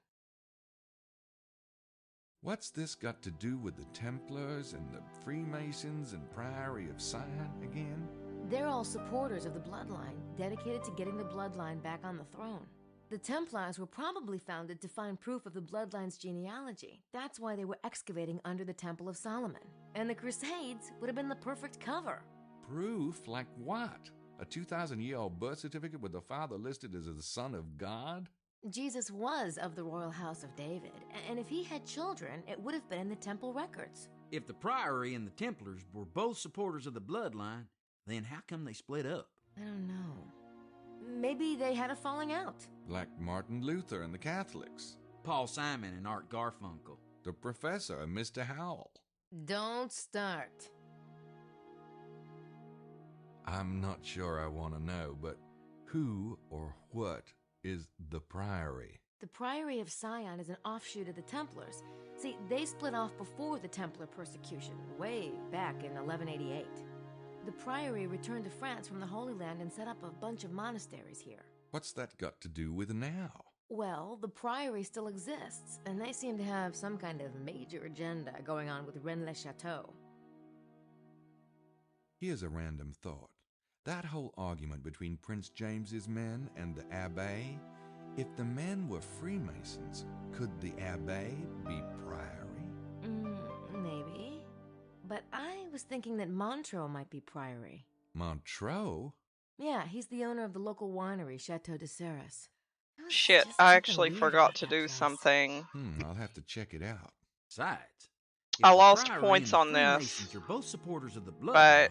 What's this got to do with the Templars and the Freemasons and Priory of Sion again? They're all supporters of the bloodline, dedicated to getting the bloodline back on the throne. The Templars were probably founded to find proof of the bloodline's genealogy. That's why they were excavating under the Temple of Solomon. And the Crusades would have been the perfect cover. Proof? Like what? A 2,000-year-old birth certificate with the father listed as the son of God? Jesus was of the royal house of David, and if he had children, it would have been in the temple records. If the Priory and the Templars were both supporters of the bloodline, then how come they split up? I don't know. Maybe they had a falling out. Like Martin Luther and the Catholics. Paul Simon and Art Garfunkel. The professor and Mr. Howell. Don't start. I'm not sure I want to know, but who or what is the Priory? The Priory of Sion is an offshoot of the Templars. See, they split off before the Templar persecution, way back in 1188. The Priory returned to France from the Holy Land and set up a bunch of monasteries here. What's that got to do with now? Well, the Priory still exists, and they seem to have some kind of major agenda going on with Rennes-le-Château. Here's a random thought. That whole argument between Prince James's men and the Abbé, if the men were Freemasons, could the Abbé be Priory? Maybe. But I was thinking that Montreux might be Priory. Montreux? Yeah, he's the owner of the local winery, Chateau de Serres. Shit, I actually forgot to do something. I'll have to check it out. Besides, if I the lost Priory points and the on Freemasons this, are both supporters of the but bloodline,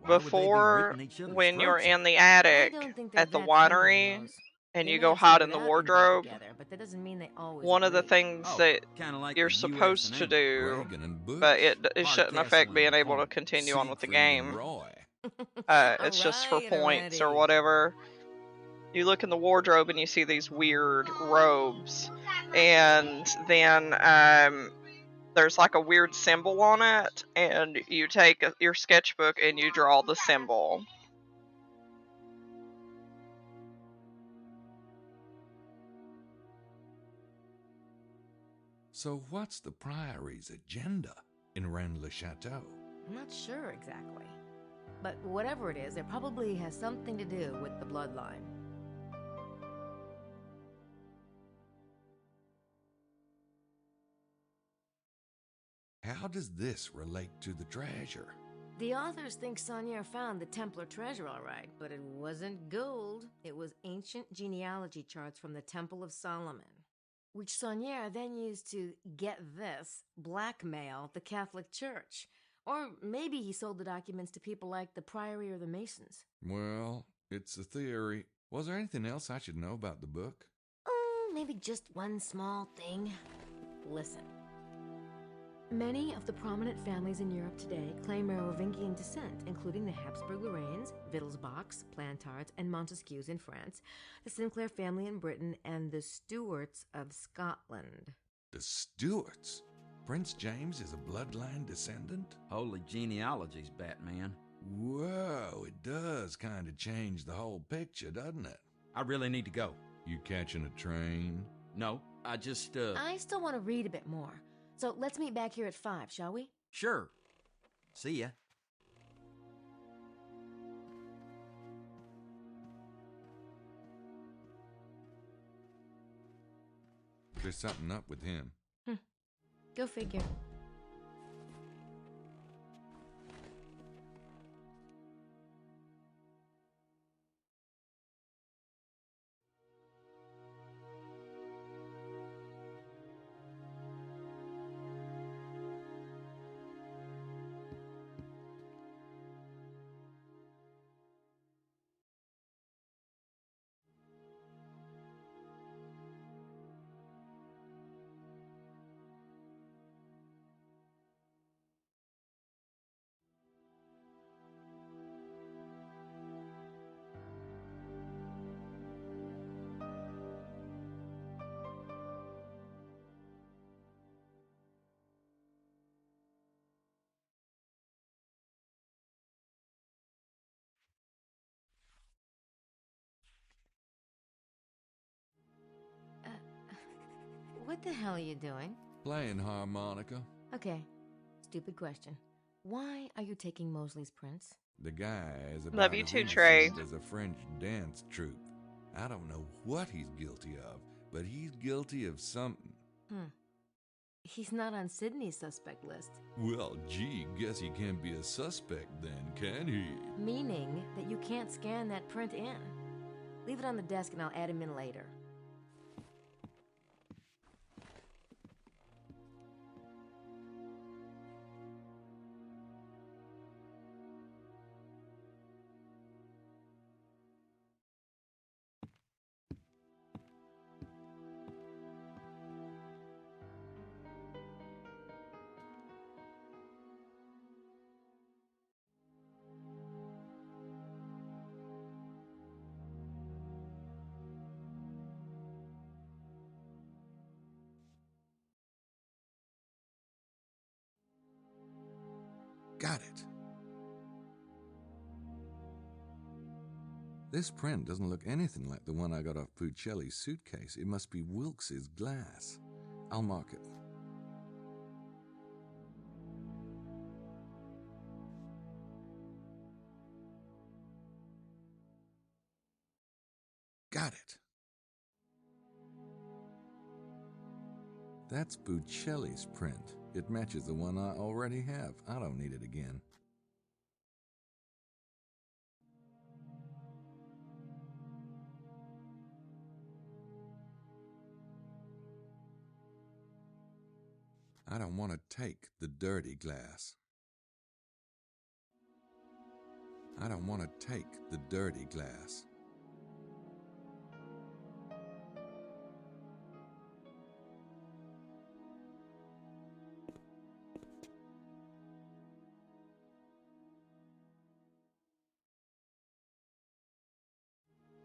why would they be before, ripping each other's when you're throats in out? the I attic don't think they're at the that friendly, winery Rose. and They you may go have hide in started the out in bed wardrobe, together, but that doesn't mean they always one of the agree. things that kind of like you're the US supposed and to England. do, Reagan and Bush. but it shouldn't Hardcastle affect and being able to Macomb. continue on with the Siegfried and game. Roy. It's just for Alright, points or already. whatever. You look in the wardrobe and you see these weird robes, and then there's like a weird symbol on it, and you take your sketchbook and you draw the symbol. So what's the Priory's agenda in Rennes-le-Château? I'm not sure exactly. But whatever it is, it probably has something to do with the bloodline. How does this relate to the treasure? The authors think Saunier found the Templar treasure all right, but it wasn't gold. It was ancient genealogy charts from the Temple of Solomon, which Saunier then used to, get this, blackmail the Catholic Church. Or maybe he sold the documents to people like the Priory or the Masons. Well, it's a theory. Was there anything else I should know about the book? Oh, maybe just one small thing. Listen. Many of the prominent families in Europe today claim Merovingian descent, including the Habsburg-Lorraines, Wittelsbachs, Plantards, and Montesquieux in France, the Sinclair family in Britain, and the Stuarts of Scotland. The Stuarts? Prince James is a bloodline descendant? Holy genealogies, Batman. Whoa, it does kind of change the whole picture, doesn't it? I really need to go. You catching a train? No, I just, I still want to read a bit more. So let's meet back here at 5, shall we? Sure. See ya. There's something up with him. Go figure. What the hell are you doing? Playing harmonica. Okay, stupid question. Why are you taking Mosley's prince? The guy is about Love you as too, innocent Trey. as a French dance troupe. I don't know what he's guilty of, but he's guilty of something. He's not on Sydney's suspect list. Well, gee, guess he can't be a suspect then, can he? Meaning that you can't scan that print in. Leave it on the desk and I'll add him in later. Got it. This print doesn't look anything like the one I got off Puccelli's suitcase. It must be Wilkes's glass. I'll mark it. Got it. That's Puccelli's print. It matches the one I already have. I don't need it again. I don't want to take the dirty glass. I don't want to take the dirty glass.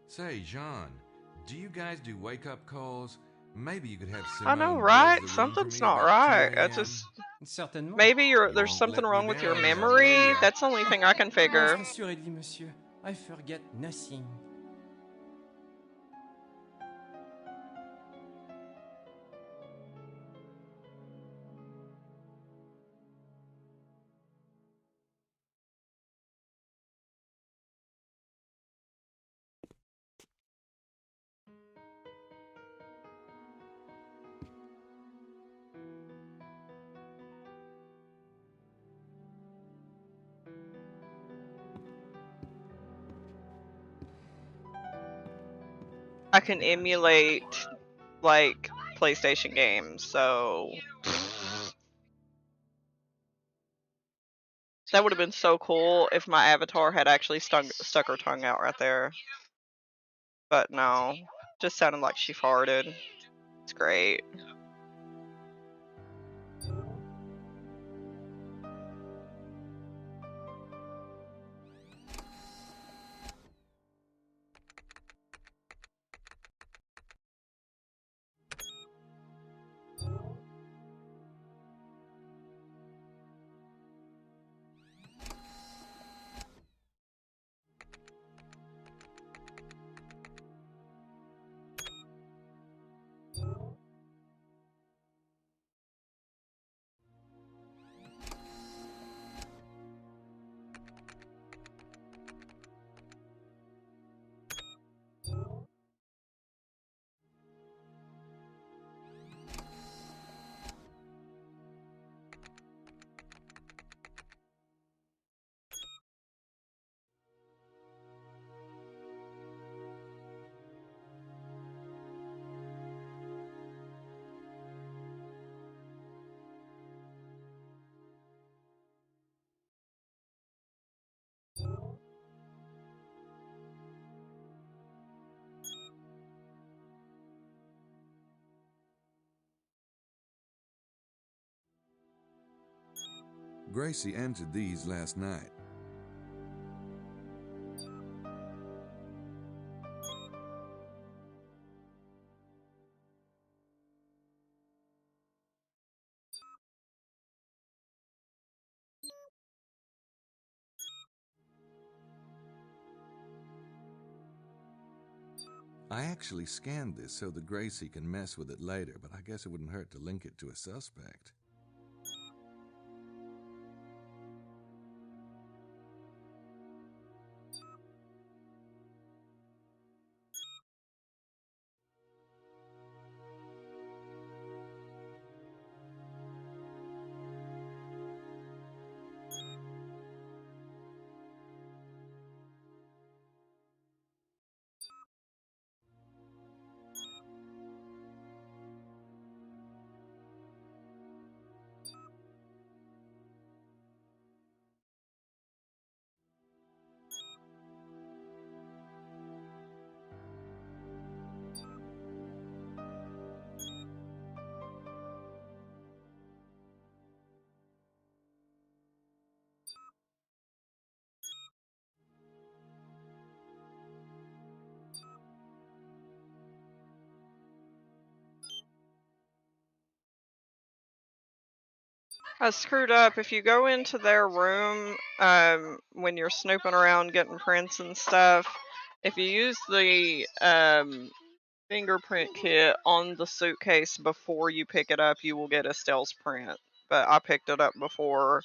Say, Jean, do you guys do wake-up calls? Maybe you could have I know, Simone right? buzz the room for Something's me not about right. 2 I a.m. just Certainement. maybe You there's won't something let wrong me with your down now, will memory. ya? That's the only thing I can figure. Reste assurément, monsieur. I forget nothing. I can emulate like PlayStation games, so that would have been so cool if my avatar had actually stuck her tongue out right there. But no, just sounded like she farted. It's great. Gracie entered these last night. I actually scanned this so that Gracie can mess with it later, but I guess it wouldn't hurt to link it to a suspect. I screwed up. If you go into their room, when you're snooping around getting prints and stuff, if you use the fingerprint kit on the suitcase before you pick it up, you will get Estelle's print. But I picked it up before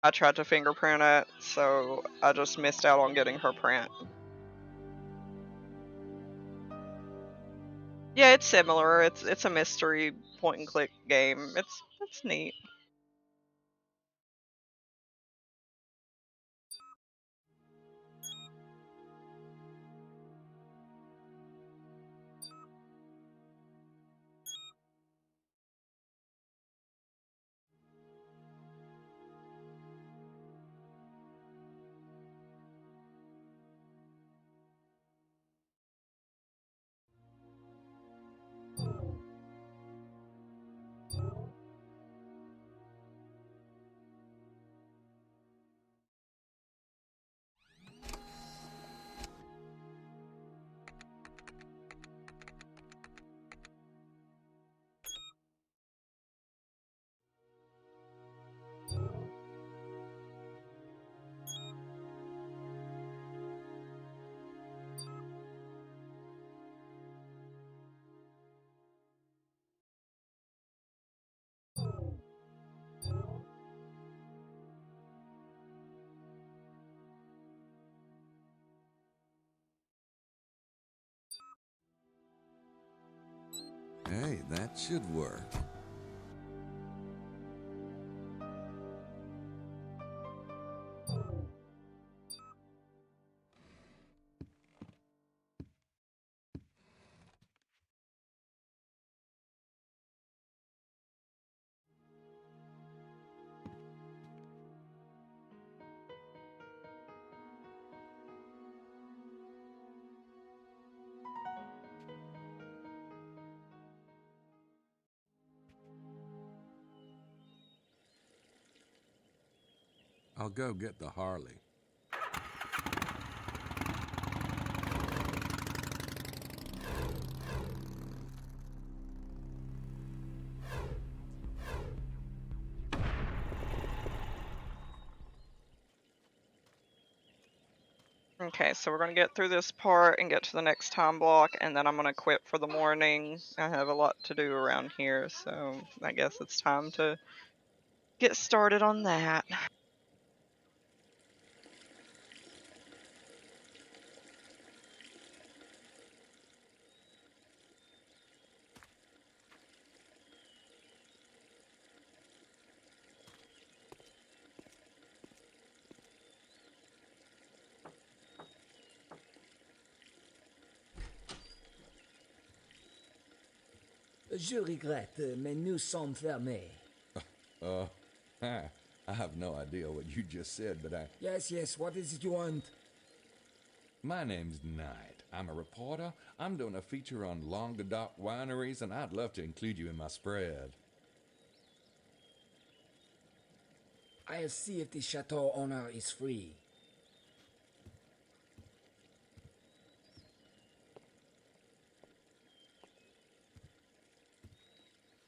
I tried to fingerprint it, so I just missed out on getting her print. Yeah, it's similar. It's a mystery point and click game. It's neat. That should work. I'll go get the Harley. Okay, so we're going to get through this part and get to the next time block, and then I'm going to quit for the morning. I have a lot to do around here, so I guess it's time to get started on that. Je regrette, mais nous sommes fermés. I have no idea what you just said, but Yes, what is it you want? My name's Knight. I'm a reporter. I'm doing a feature on Languedoc wineries, and I'd love to include you in my spread. I'll see if the chateau owner is free.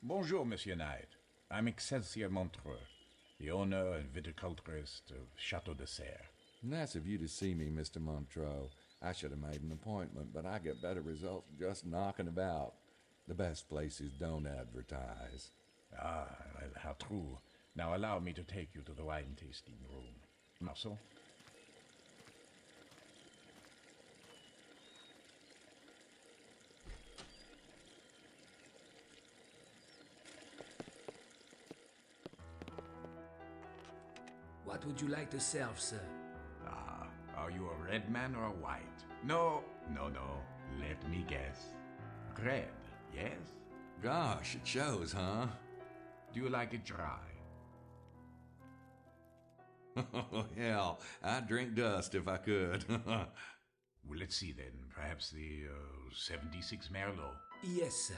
Bonjour, Monsieur Knight. I'm Excelsior Montreux, the owner and viticulturist of Chateau de Serre. Nice of you to see me, Mr. Montreux. I should have made an appointment, but I get better results just knocking about. The best places don't advertise. Ah, well, how true. Now allow me to take you to the wine tasting room. Marceau? What would you like to serve, sir? Ah, are you a red man or a white? No. Let me guess. Red, yes? Gosh, it shows, huh? Do you like it dry? Oh, hell, I'd drink dust if I could. Well, let's see then. Perhaps the 76 Merlot. Yes, sir.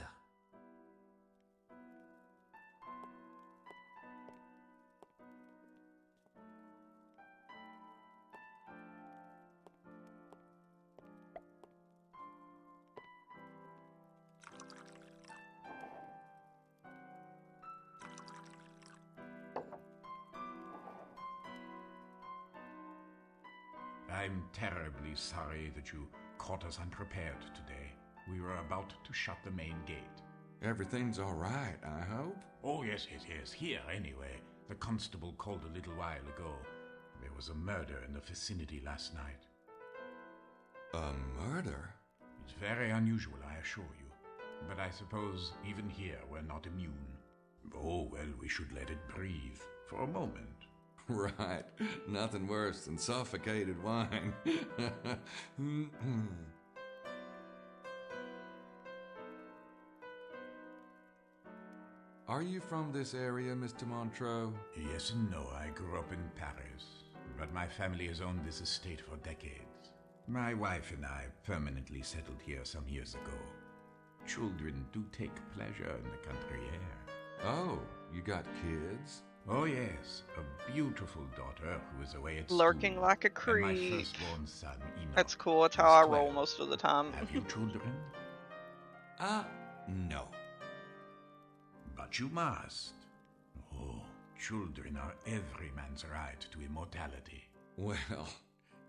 I'm terribly sorry that you caught us unprepared today. We were about to shut the main gate. Everything's all right, I hope? Oh, yes. Here, anyway. The constable called a little while ago. There was a murder in the vicinity last night. A murder? It's very unusual, I assure you. But I suppose even here we're not immune. Oh, well, we should let it breathe for a moment. Right. Nothing worse than suffocated wine. Are you from this area, Mr. Montreux? Yes and no. I grew up in Paris, but my family has owned this estate for decades. My wife and I permanently settled here some years ago. Children do take pleasure in the country air. Oh, you got kids? Oh, yes. A beautiful daughter who is away at Lurking school. like a And creep. my firstborn son, Enoch. That's cool. That's how I is roll 12. most of the time. Have you children? No. But you must. Oh, children are every man's right to immortality. Well,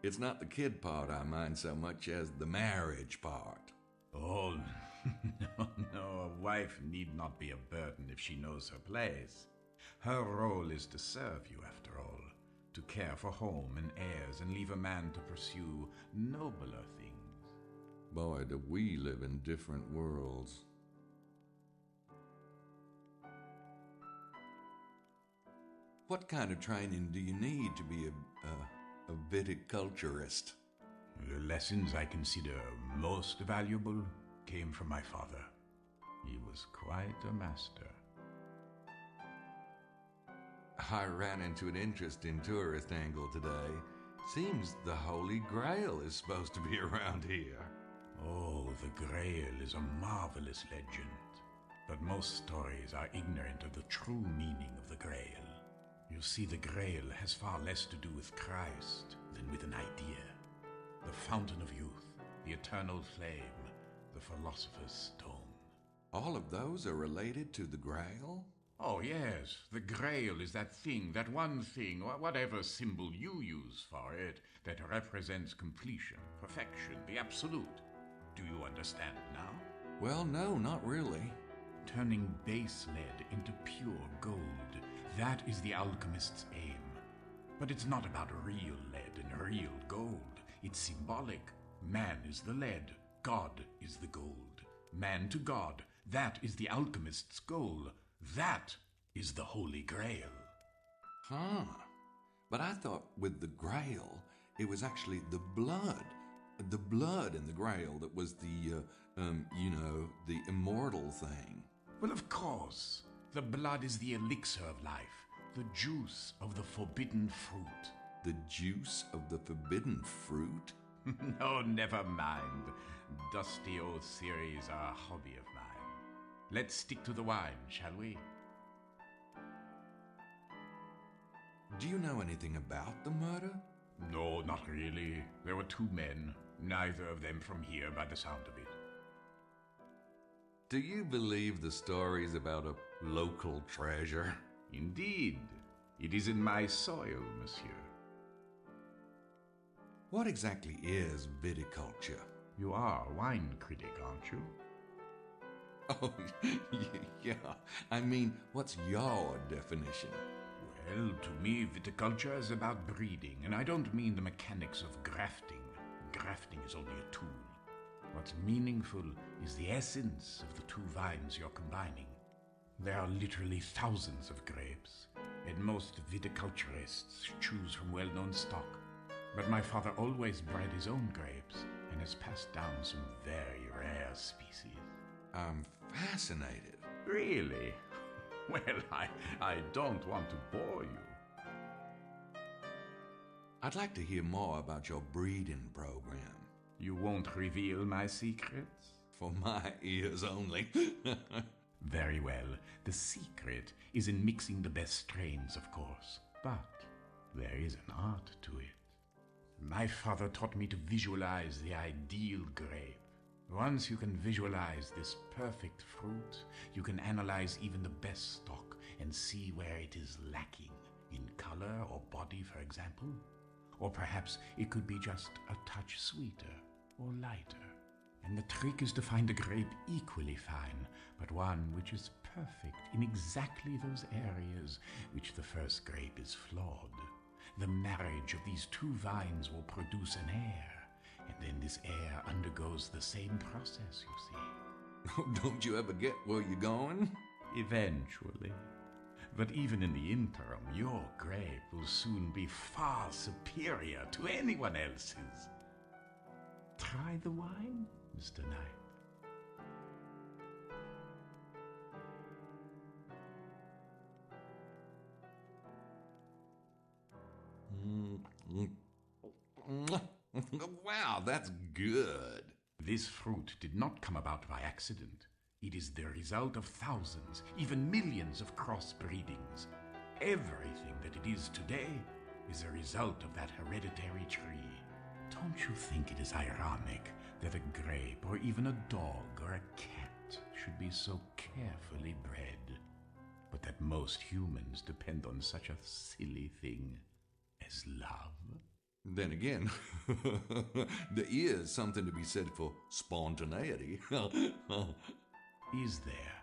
it's not the kid part I mind so much as the marriage part. Oh, no, a wife need not be a burden if she knows her place. Her role is to serve you, after all, to care for home and heirs and leave a man to pursue nobler things. Boy, do we live in different worlds. What kind of training do you need to be a viticulturist? The lessons I consider most valuable came from my father. He was quite a master. I ran into an interesting tourist angle today. Seems the Holy Grail is supposed to be around here. Oh, the Grail is a marvelous legend. But most stories are ignorant of the true meaning of the Grail. You see, the Grail has far less to do with Christ than with an idea. The fountain of youth, the eternal flame, the philosopher's stone. All of those are related to the Grail? Oh, yes. The Grail is that thing, that one thing, or whatever symbol you use for it, that represents completion, perfection, the absolute. Do you understand now? Well, no, not really. Turning base lead into pure gold, that is the alchemist's aim. But it's not about real lead and real gold. It's symbolic. Man is the lead, God is the gold. Man to God, that is the alchemist's goal. That is the Holy Grail. Huh. But I thought with the Grail, it was actually the blood. The blood in the Grail that was the, the immortal thing. Well, of course. The blood is the elixir of life, the juice of the forbidden fruit. The juice of the forbidden fruit? No, never mind. Dusty old theories are a hobby of mine. Let's stick to the wine, shall we? Do you know anything about the murder? No, not really. There were two men, neither of them from here by the sound of it. Do you believe the stories about a local treasure? Indeed. It is in my soil, monsieur. What exactly is viticulture? You are a wine critic, aren't you? Oh, yeah. I mean, what's your definition? Well, to me, viticulture is about breeding, and I don't mean the mechanics of grafting. Grafting is only a tool. What's meaningful is the essence of the two vines you're combining. There are literally thousands of grapes, and most viticulturists choose from well-known stock. But my father always bred his own grapes, and has passed down some very rare species. I'm fascinated. Really? Well, I don't want to bore you. I'd like to hear more about your breeding program. You won't reveal my secrets? For my ears only. Very well. The secret is in mixing the best strains, of course. But there is an art to it. My father taught me to visualize the ideal grape. Once you can visualize this perfect fruit, you can analyze even the best stock and see where it is lacking, in color or body, for example. Or perhaps it could be just a touch sweeter or lighter. And the trick is to find a grape equally fine, but one which is perfect in exactly those areas which the first grape is flawed. The marriage of these two vines will produce an heir, and then this heir undergoes the same process, you see. Don't you ever get where you're going? Eventually. But even in the interim, your grape will soon be far superior to anyone else's. Try the wine, Mr. Knight. Wow, that's good. This fruit did not come about by accident. It is the result of thousands, even millions of crossbreedings. Everything that it is today is a result of that hereditary tree. Don't you think it is ironic that a grape or even a dog or a cat should be so carefully bred, but that most humans depend on such a silly thing as love? Then again, there is something to be said for spontaneity. Is there?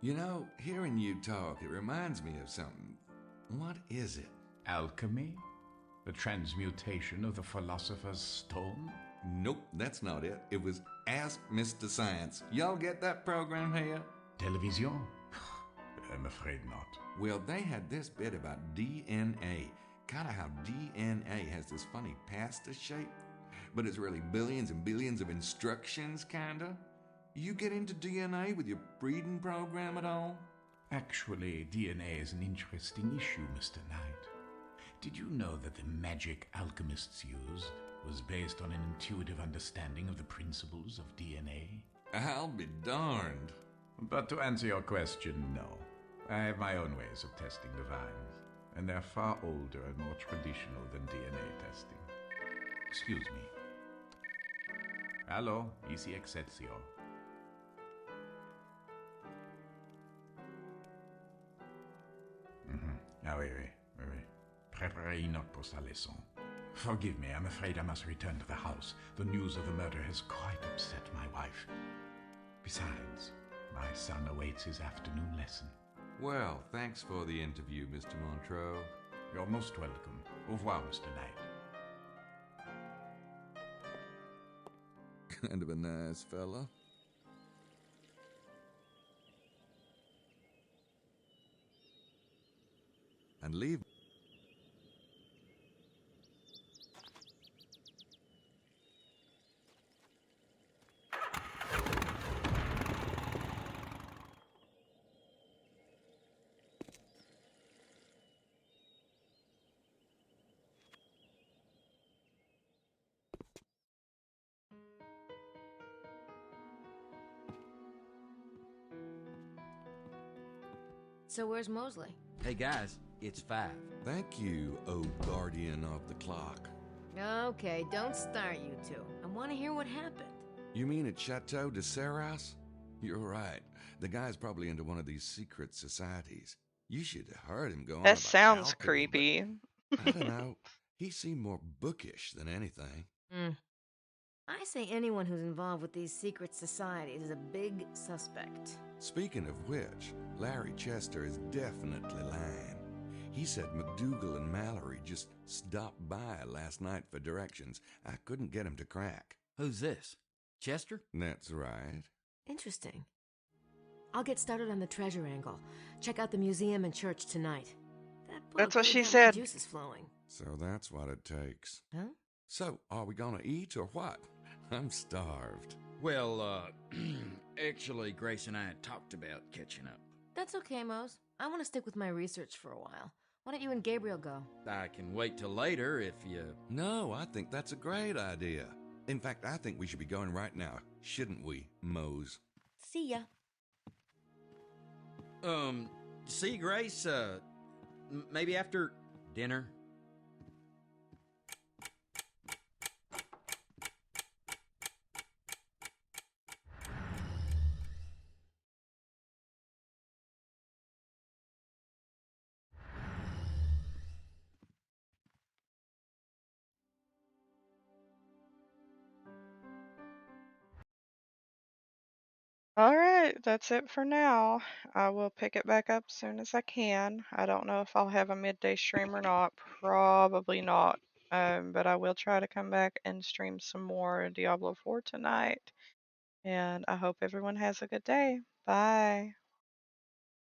You know, hearing you talk, it reminds me of something. What is it? Alchemy? The transmutation of the philosopher's stone? Nope, that's not it. It was Ask Mr. Science. Y'all get that program here? Television? I'm afraid not. Well, they had this bit about DNA. Kind of how DNA has this funny pasta shape, but it's really billions and billions of instructions, kinda. You get into DNA with your breeding program at all? Actually, DNA is an interesting issue, Mr. Knight. Did you know that the magic alchemists used was based on an intuitive understanding of the principles of DNA? I'll be darned. But to answer your question, no. I have my own ways of testing the vines, and they're far older and more traditional than DNA testing. Excuse me. Allo, ici Excelsior. Ah oui, oui, oui, oui. Préparez une note pour sa leçon. Forgive me, I'm afraid I must return to the house. The news of the murder has quite upset my wife. Besides, my son awaits his afternoon lesson. Well, thanks for the interview, Mr. Montreux. You're most welcome. Au revoir, Mr. Knight. Kind of a nice fella. And leave. So where's Mosley? Hey guys, it's 5. Thank you, O guardian of the clock. Okay, don't start, you two. I want to hear what happened. You mean at Chateau de Serras? You're right. The guy's probably into one of these secret societies. You should have heard him go on That about sounds alchemy, creepy. but I don't know. He seemed more bookish than anything. I say anyone who's involved with these secret societies is a big suspect. Speaking of which, Larry Chester is definitely lying. He said McDougal and Mallory just stopped by last night for directions. I couldn't get him to crack. Who's this? Chester? That's right. Interesting. I'll get started on the treasure angle. Check out the museum and church tonight. That book That's what really she got my said. Juices flowing. So that's what it takes. Huh? So, are we gonna eat or what? I'm starved. Well, actually, Grace and I had talked about catching up. That's okay, Mose. I want to stick with my research for a while. Why don't you and Gabriel go? I can wait till later if you... No, I think that's a great idea. In fact, I think we should be going right now, shouldn't we, Mose? See ya. See, Grace, maybe after dinner? All right, that's it for now. I will pick it back up as soon as I can. I don't know if I'll have a midday stream or not. Probably not. But I will try to come back and stream some more Diablo 4 tonight. And I hope everyone has a good day. Bye.